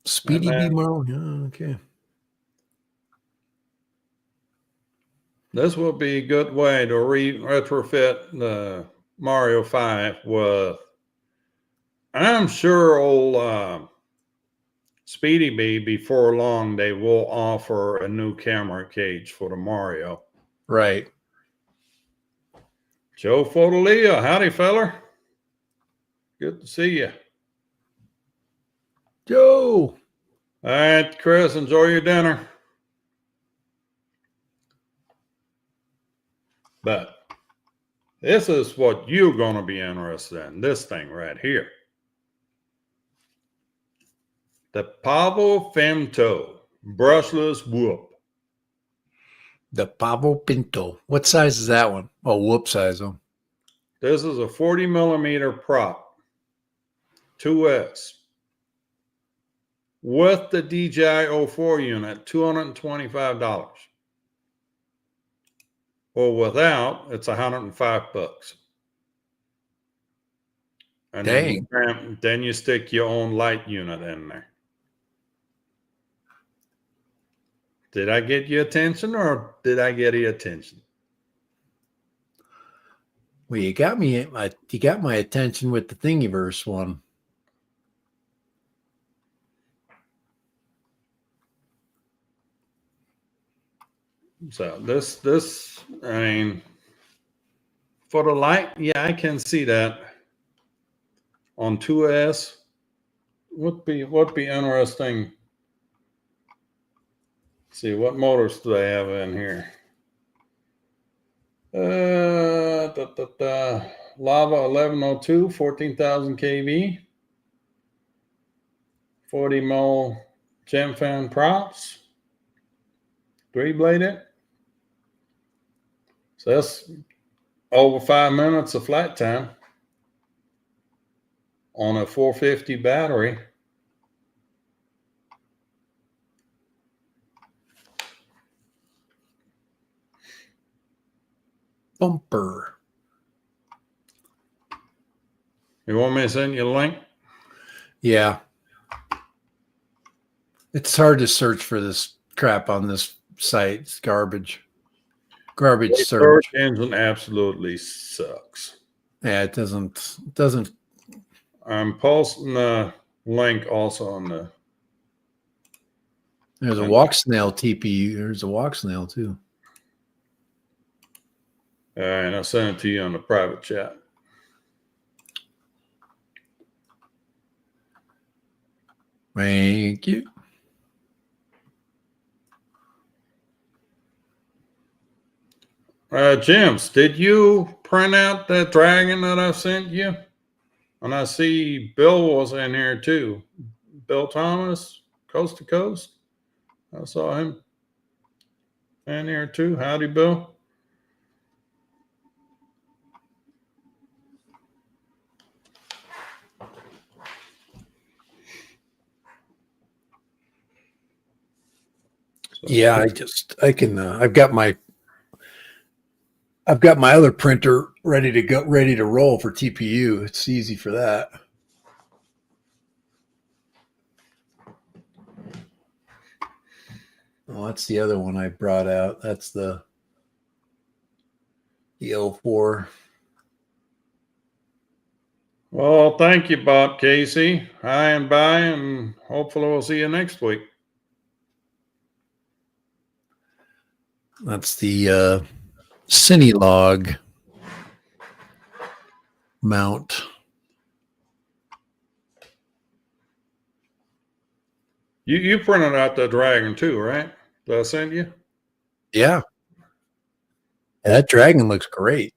Speedy B Marl. Yeah, okay. This will be a good way to retrofit the Mario 5 with, I'm sure old Speedy Bee, before long, they will offer a new camera cage for the Mario. Right. Joe Fotolia, howdy, feller. Good to see you. Joe. All right, Chris, enjoy your dinner. But This is what you're going to be interested in. This thing right here. The Pavo Femto brushless whoop. The Pavo Pinto. What size is that one? Oh, whoop size. Oh. This is a 40 millimeter prop, 2S, with the DJI 04 unit, $225. Or without, it's $105. And Dang. then you stick your own light unit in there. Did I get your attention or did I get your attention? Well, you got my attention with the Thingiverse one. So this, I mean, for the light, yeah, I can see that on 2S. Would be interesting. Let's see, what motors do they have in here? Lava 1102, 14,000 kV, 40 mil gem fan props, 3-bladed. So that's over 5 minutes of flat time on a 450 battery. Bumper. You want me to send you a link? Yeah. It's hard to search for this crap on this site. It's garbage. Garbage The search. search engine absolutely sucks. Yeah, it doesn't. I'm posting the link also on the. There's a walk snail TPU. There's a walk snail too. And I'll send it to you on the private chat. Thank you. James, did you print out that dragon that I sent you? And I see Bill was in here too. Bill Thomas, Coast to Coast. I saw him in here too. Howdy, Bill. Yeah, I've got my other printer ready to roll for TPU. It's easy for that. Oh, that's the other one I brought out. That's the L4. Well, thank you, Bob Casey. Hi and bye, and hopefully we'll see you next week. That's the Cinelog mount. You printed out the dragon too, right? Did I send you? Yeah. That dragon looks great.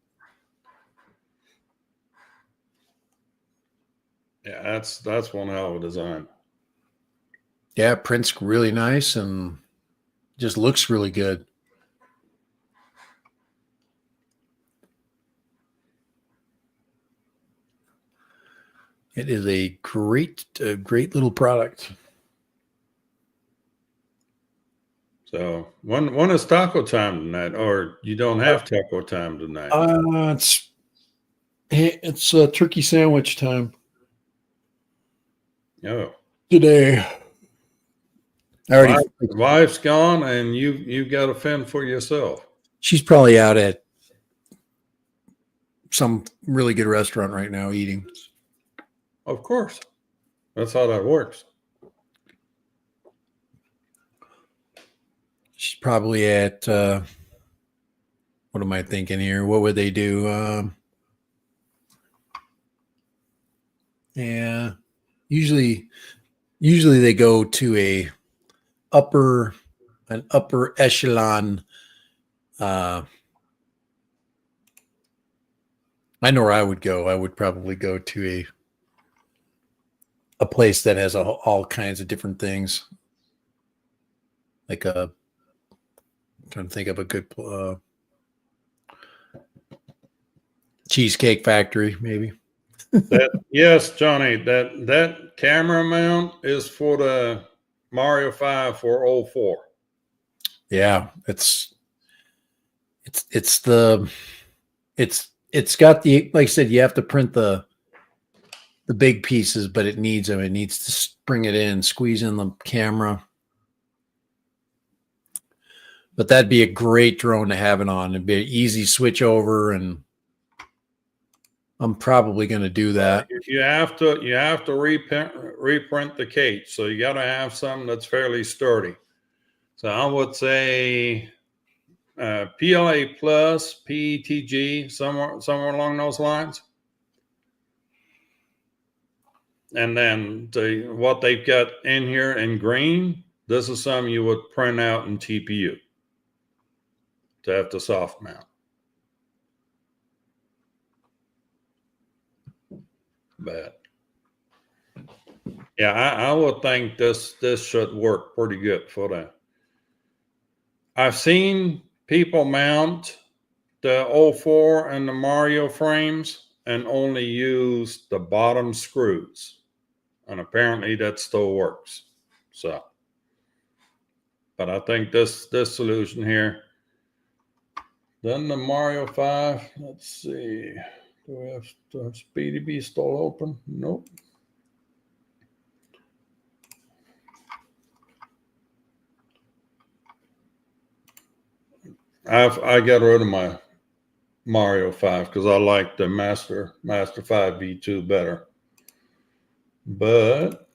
Yeah, that's one hell of a design. Yeah, it prints really nice and just looks really good. It is a great little product. So when is taco time tonight? Or you don't have taco time tonight? It's turkey sandwich time. Oh, today. Wife's gone, and you got to fend for yourself. She's probably out at some really good restaurant right now eating. Of course, that's how that works. She's probably at what am I thinking here? What would they do? Yeah, usually they go to an upper echelon I know where I would go. I would probably go to a place that has all kinds of different things. Like I'm trying to think of a good Cheesecake Factory, maybe. Yes, Johnny, that camera mount is for the Mario 5 for 04. Yeah, it's got the, like I said, you have to print the big pieces, but it needs them. It needs to bring it in, squeeze in the camera. But that'd be a great drone to have it on. It'd be an easy switch over, and I'm probably going to do that. You have to reprint the cage, so you got to have something that's fairly sturdy. So I would say PLA plus PETG, somewhere along those lines. And then what they've got in here in green, this is something you would print out in TPU to have the soft mount. But yeah, I would think this should work pretty good for that. I've seen people mount the 04 and the Mario frames and only use the bottom screws. And apparently that still works. So, but I think this solution here. Then the Mario 5, let's see. Do we have Speedy Bee still open? Nope. I got rid of my Mario 5 because I like the Master 5 V2 better. But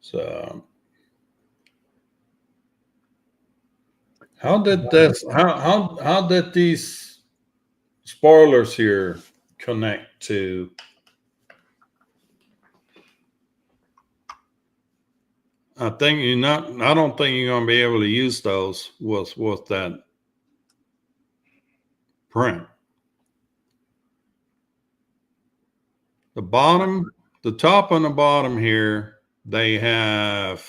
so how did these spoilers here connect to? I don't think you're going to be able to use those with that print. The top and the bottom here, they have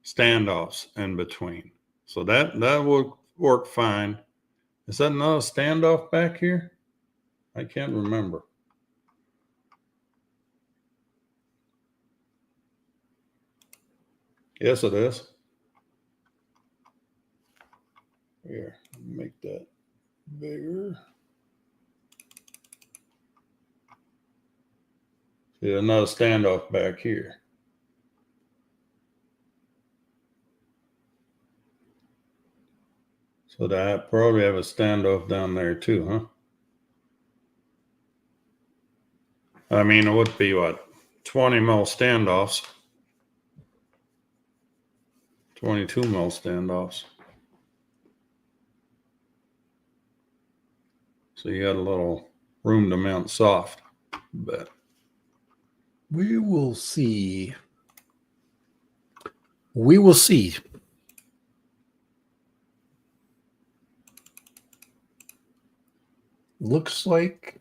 standoffs in between. So that will work fine. Is that another standoff back here? I can't remember. Yes, it is. Here, make that bigger. See, another standoff back here. So that probably have a standoff down there too, huh? I mean, it would be what, 20 mil standoffs, 22 mil standoffs. So you got a little room to mount soft, but we will see. We will see. Looks like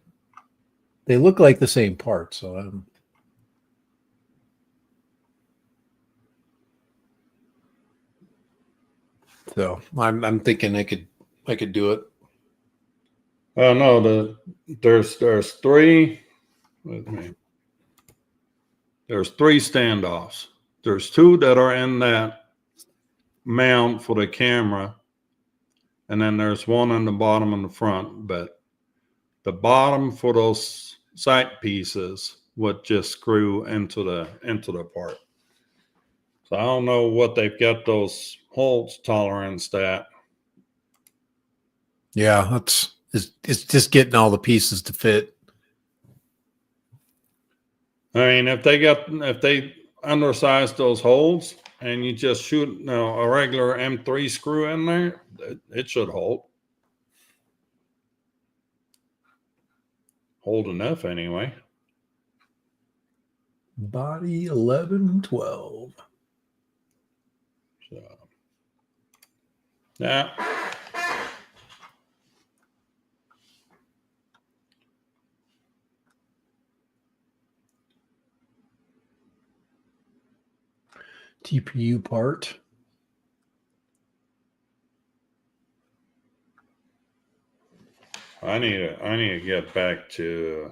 they look like the same part, so I'm thinking I could do it. no, there's three. With me. There's three standoffs. There's two that are in that mount for the camera, and then there's one on the bottom and the front. But the bottom for those sight pieces would just screw into the part. So I don't know what they've got those holes tolerance at. Yeah, it's just getting all the pieces to fit. I mean, if they undersize those holes and you just shoot a regular M3 screw in there, it should hold. Old enough anyway. Body 1112. So, yeah. TPU part. I need to get back to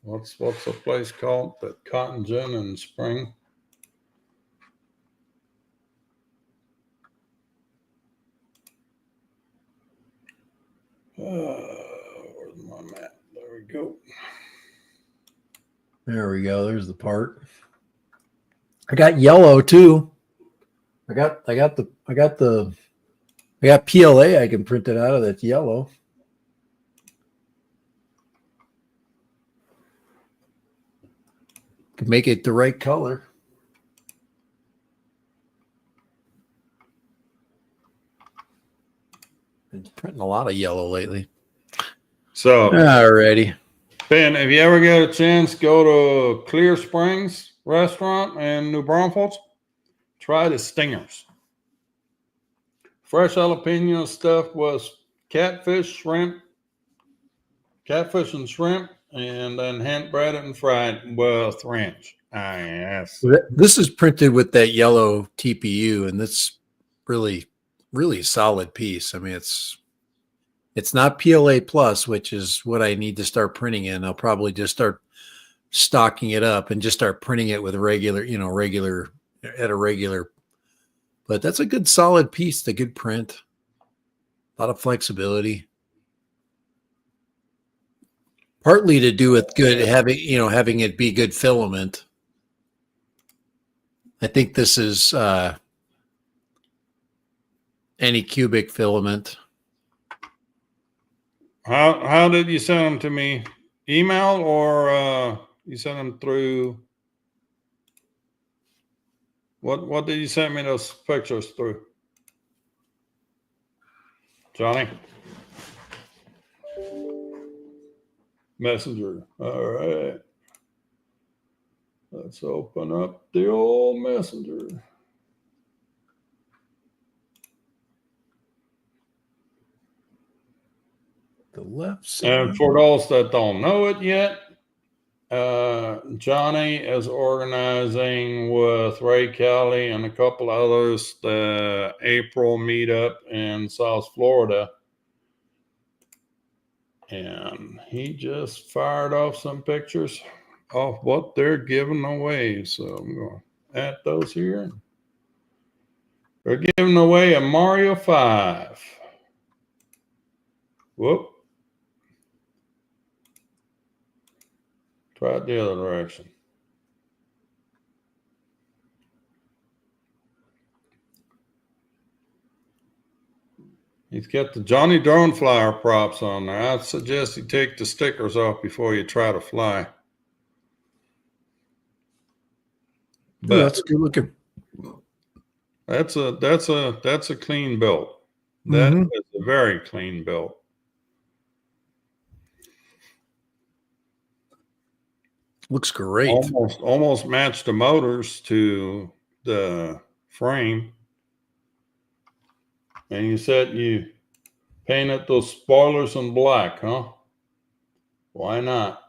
what's the place called? That Cotton Gin in Spring. Where's my map? There we go. There we go. There's the part. I got yellow too. I got PLA. I can print it out of that yellow. Can make it the right color. Been printing a lot of yellow lately. So, alrighty. Ben, if you ever get a chance, go to Clear Springs Restaurant in New Braunfels. Try the stingers. Fresh jalapeno stuff was catfish and shrimp, and then hand breaded and fried with ranch. Yes. This is printed with that yellow TPU, and that's really, really solid piece. I mean, it's not PLA plus, which is what I need to start printing in. I'll probably just start stocking it up and just start printing it with regular. But that's a good solid piece, the good print. A lot of flexibility. Partly to do with good having it be good filament. I think this is any cubic filament. How did you send them to me? Email or you sent them through? What did you send me those pictures through? Johnny? Messenger. All right. Let's open up the old Messenger. The left side. And for those that don't know it yet, Johnny is organizing with Ray Kelly and a couple others the April meetup in South Florida. And he just fired off some pictures of what they're giving away. So I'm going to add those here. They're giving away a Mario 5. Whoop. Try it the other direction. He's got the Johnny Drone Flyer props on there. I'd suggest you take the stickers off before you try to fly. But that's good looking. That's a clean build. That is a very clean build. Looks great. Almost matched the motors to the frame. And you said you painted those spoilers in black, huh? Why not?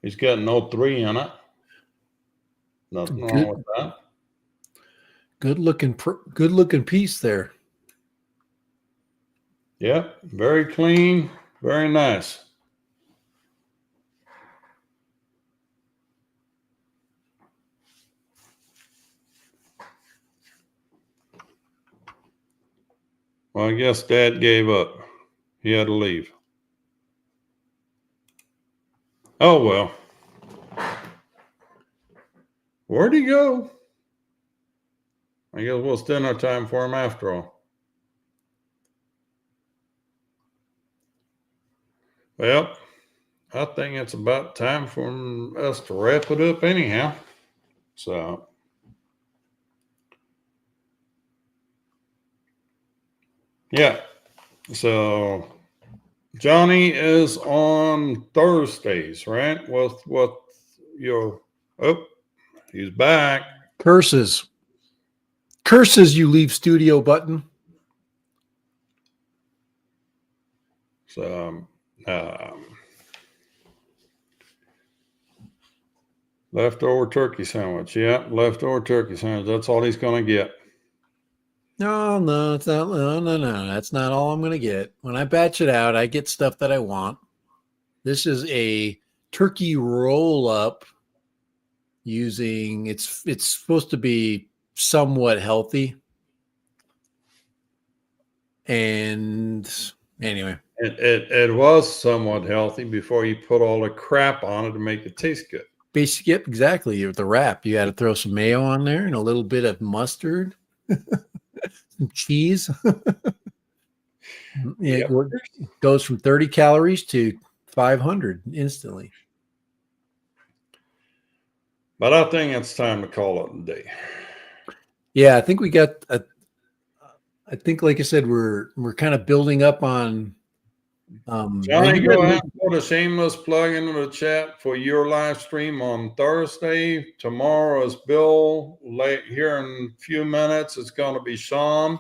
He's got an 03 in it. Nothing wrong with that. Good looking piece there. Yep, very clean, very nice. Well, I guess Dad gave up. He had to leave. Oh, well. Where'd he go? I guess we'll spend our time for him after all. Well, I think it's about time for us to wrap it up anyhow. So, yeah. So, Johnny is on Thursdays, right? With your he's back. Curses. Curses, you leave studio button. So leftover turkey sandwich. Yeah, leftover turkey sandwich. That's all he's gonna get. No, it's not. No. That's not all I'm going to get. When I batch it out, I get stuff that I want. This is a turkey roll up using it's supposed to be somewhat healthy. And anyway, it was somewhat healthy before you put all the crap on it to make it taste good. basically, yep, exactly. The wrap, you got to throw some mayo on there and a little bit of mustard, some cheese. It goes from 30 calories to 500 instantly. But I think it's time to call it a day. Yeah, I think we got. I think, like I said, we're kind of building up on. Johnny, go ahead and put a shameless plug into the chat for your live stream on Thursday. Tomorrow is Bill. Late here in a few minutes, it's going to be Sean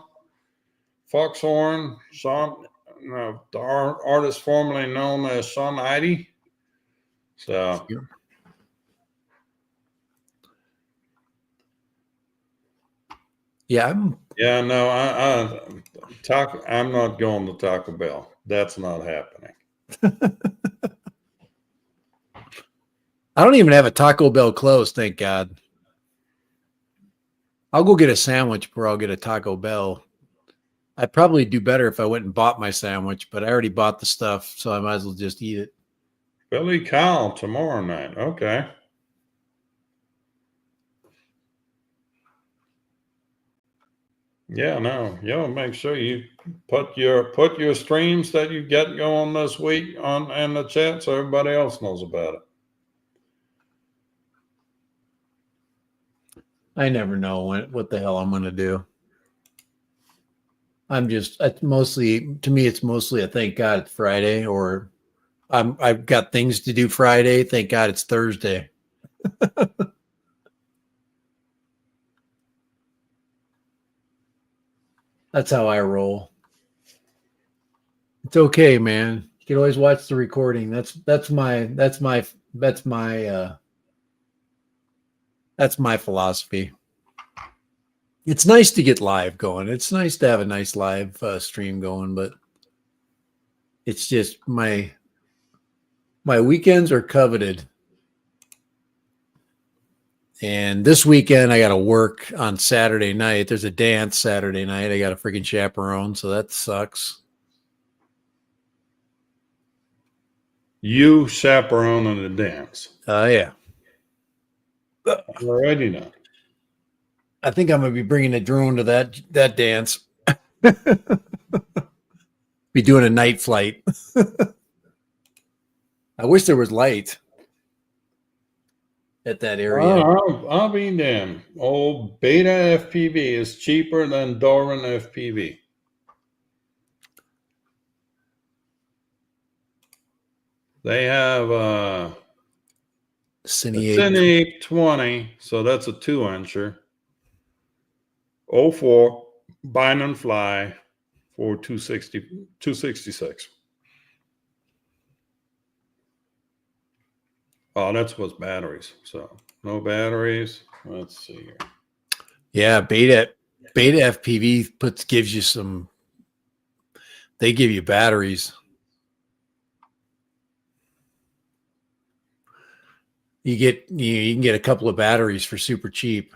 Foxhorn. Sean, the artist formerly known as Sean Idy. So. Yeah, I'm not going to Taco Bell. That's not happening. I don't even have a Taco Bell close, thank God. I'll go get a sandwich before I'll get a Taco Bell. I'd probably do better if I went and bought my sandwich, but I already bought the stuff, so I might as well just eat it. Billy Kyle tomorrow night. Okay. Yeah, no. Make sure you put your streams that you get going this week on in the chat so everybody else knows about it. I never know what the hell I'm going to do. It's mostly a thank God it's Friday, or I've got things to do Friday. Thank God it's Thursday. That's how I roll. It's okay, man. You can always watch the recording. That's my philosophy. It's nice to get live going. It's nice to have a nice live stream going, but it's just my weekends are coveted. And this weekend, I got to work on Saturday night. There's a dance Saturday night. I got a freaking chaperone, so that sucks. You chaperoning the dance. Yeah. Alrighty now. I think I'm going to be bringing a drone to that dance. Be doing a night flight. I wish there was light at that area. I'll be damned. Old Beta FPV is cheaper than Doran FPV. They have Cine 20, so that's a 2-incher. 04 bind and fly for 266. Oh, that's what's batteries. So no batteries. Let's see here. Yeah, Beta FPV gives you some. They give you batteries. You can get a couple of batteries for super cheap.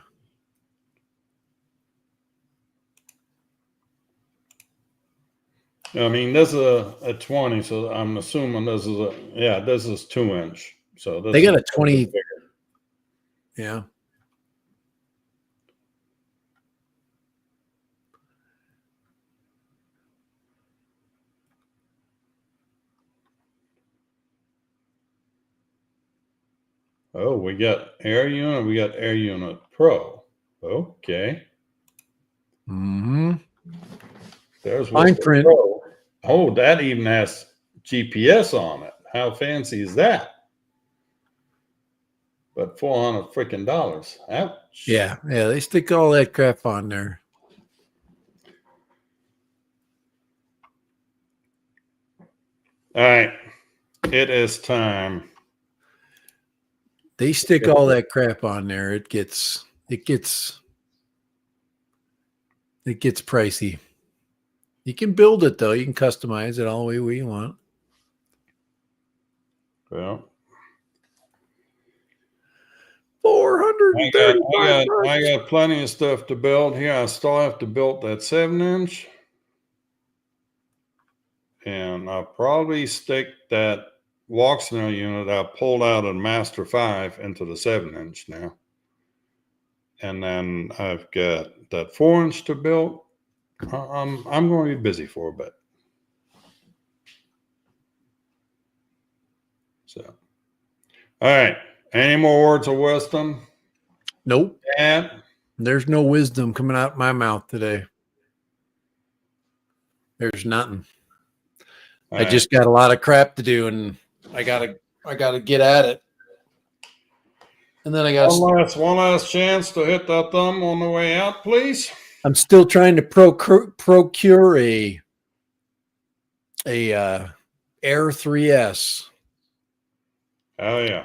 I mean, this is a 20, so I'm assuming this is this is 2-inch. So they got a 20. Yeah. Oh, we got Air Unit. We got Air Unit Pro. Okay. Mm-hmm. There's fine print. Pro. Oh, that even has GPS on it. How fancy is that? But $400 freaking dollars. Ouch. Yeah, they stick all that crap on there. All right. It is time. They stick all that crap on there. It gets pricey. You can build it though. You can customize it all the way you want. Well, $435. I got plenty of stuff to build here. I still have to build that 7-inch. And I'll probably stick that walk snail unit I pulled out of Master 5 into the 7-inch now. And then I've got that 4-inch to build. I'm going to be busy for a bit. So, all right. Any more words of wisdom? Nope. Dad? There's no wisdom coming out my mouth today. There's nothing. I just got a lot of crap to do, and I gotta get at it. And then I got one last chance to hit that thumb on the way out, please. I'm still trying to procure a Air 3S. Oh yeah.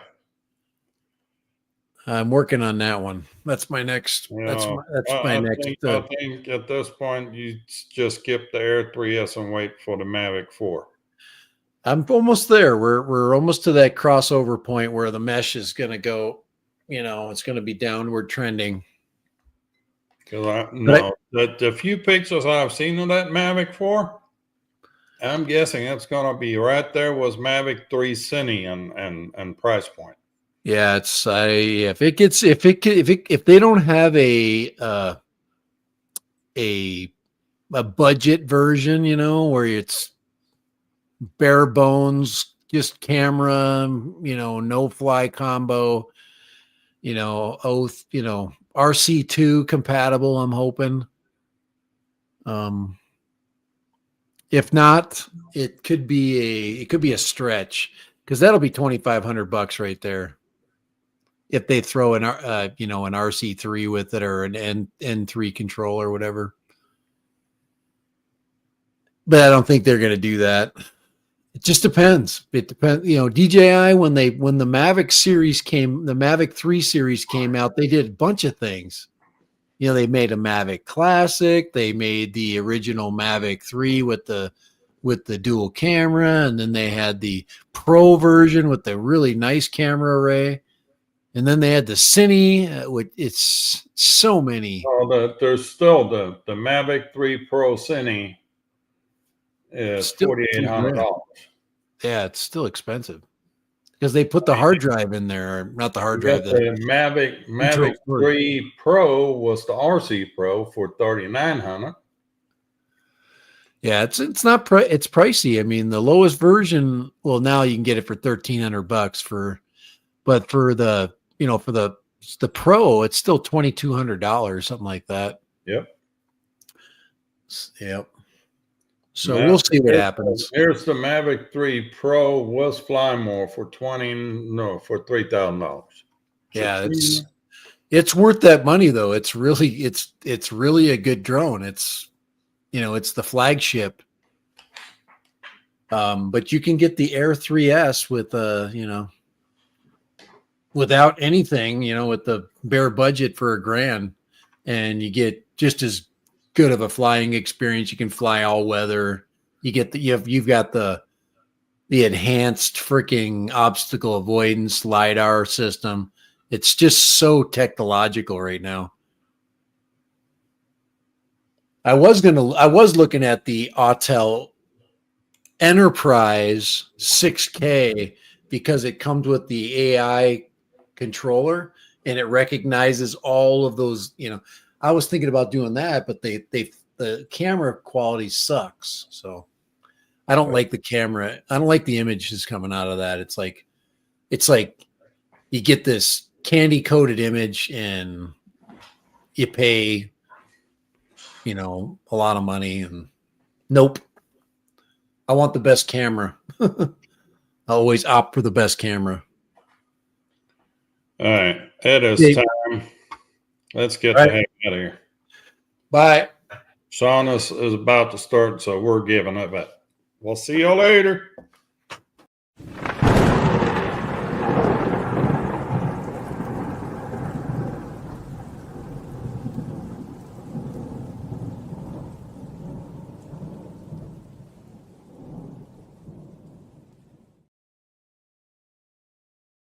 I'm working on that one. That's my next. That's my next. I think at this point you just skip the Air 3S and wait for the Mavic 4. I'm almost there. We're almost to that crossover point where the mesh is going to go. It's going to be downward trending. Because the few pictures I've seen of that Mavic 4, I'm guessing it's going to be right there with Mavic 3 Cine and price point. Yeah, if they don't have a budget version, where it's bare bones, just camera, no fly combo, RC2 compatible, I'm hoping. If not, it could be a stretch, because that'll be $2,500 right there. If they throw an RC3 with it, or an N3 controller or whatever. But I don't think they're going to do that. It just depends. It depends. DJI, when the Mavic series the Mavic 3 series came out, they did a bunch of things. They made a Mavic Classic. They made the original Mavic 3 with the dual camera, and then they had the Pro version with the really nice camera array. And then they had the Cine, which it's so many. Oh, there's still the Mavic 3 Pro Cine is $4,800. Yeah, it's still expensive because they put the hard drive in there. Not the hard drive. The Mavic 3 Pro was the RC Pro for $3,900. Yeah, it's pricey. I mean, the lowest version. Well, now you can get it for $1,300 but for the Pro, it's still $2,200, something like that. Yep. So we'll see what happens. Here's the Mavic 3 Pro with fly more for $3,000. Yeah, it's worth that money though. It's really a good drone. It's the flagship. But you can get the Air 3S with without anything, with the bare budget for $1,000, and you get just as good of a flying experience. You can fly all weather. You've got the enhanced freaking obstacle avoidance LiDAR system. It's just so technological right now. I was looking at the Autel Enterprise 6K because it comes with the AI controller and it recognizes all of those, I was thinking about doing that, but the camera quality sucks. So I don't like the camera. I don't like the images coming out of that. It's like you get this candy coated image and you pay, a lot of money, and nope. I want the best camera. I always opt for the best camera. All right. It is Hey. time. Let's get All the right. heck out of here. Bye. Shauna is about to start, so we're giving it back. We'll see you later.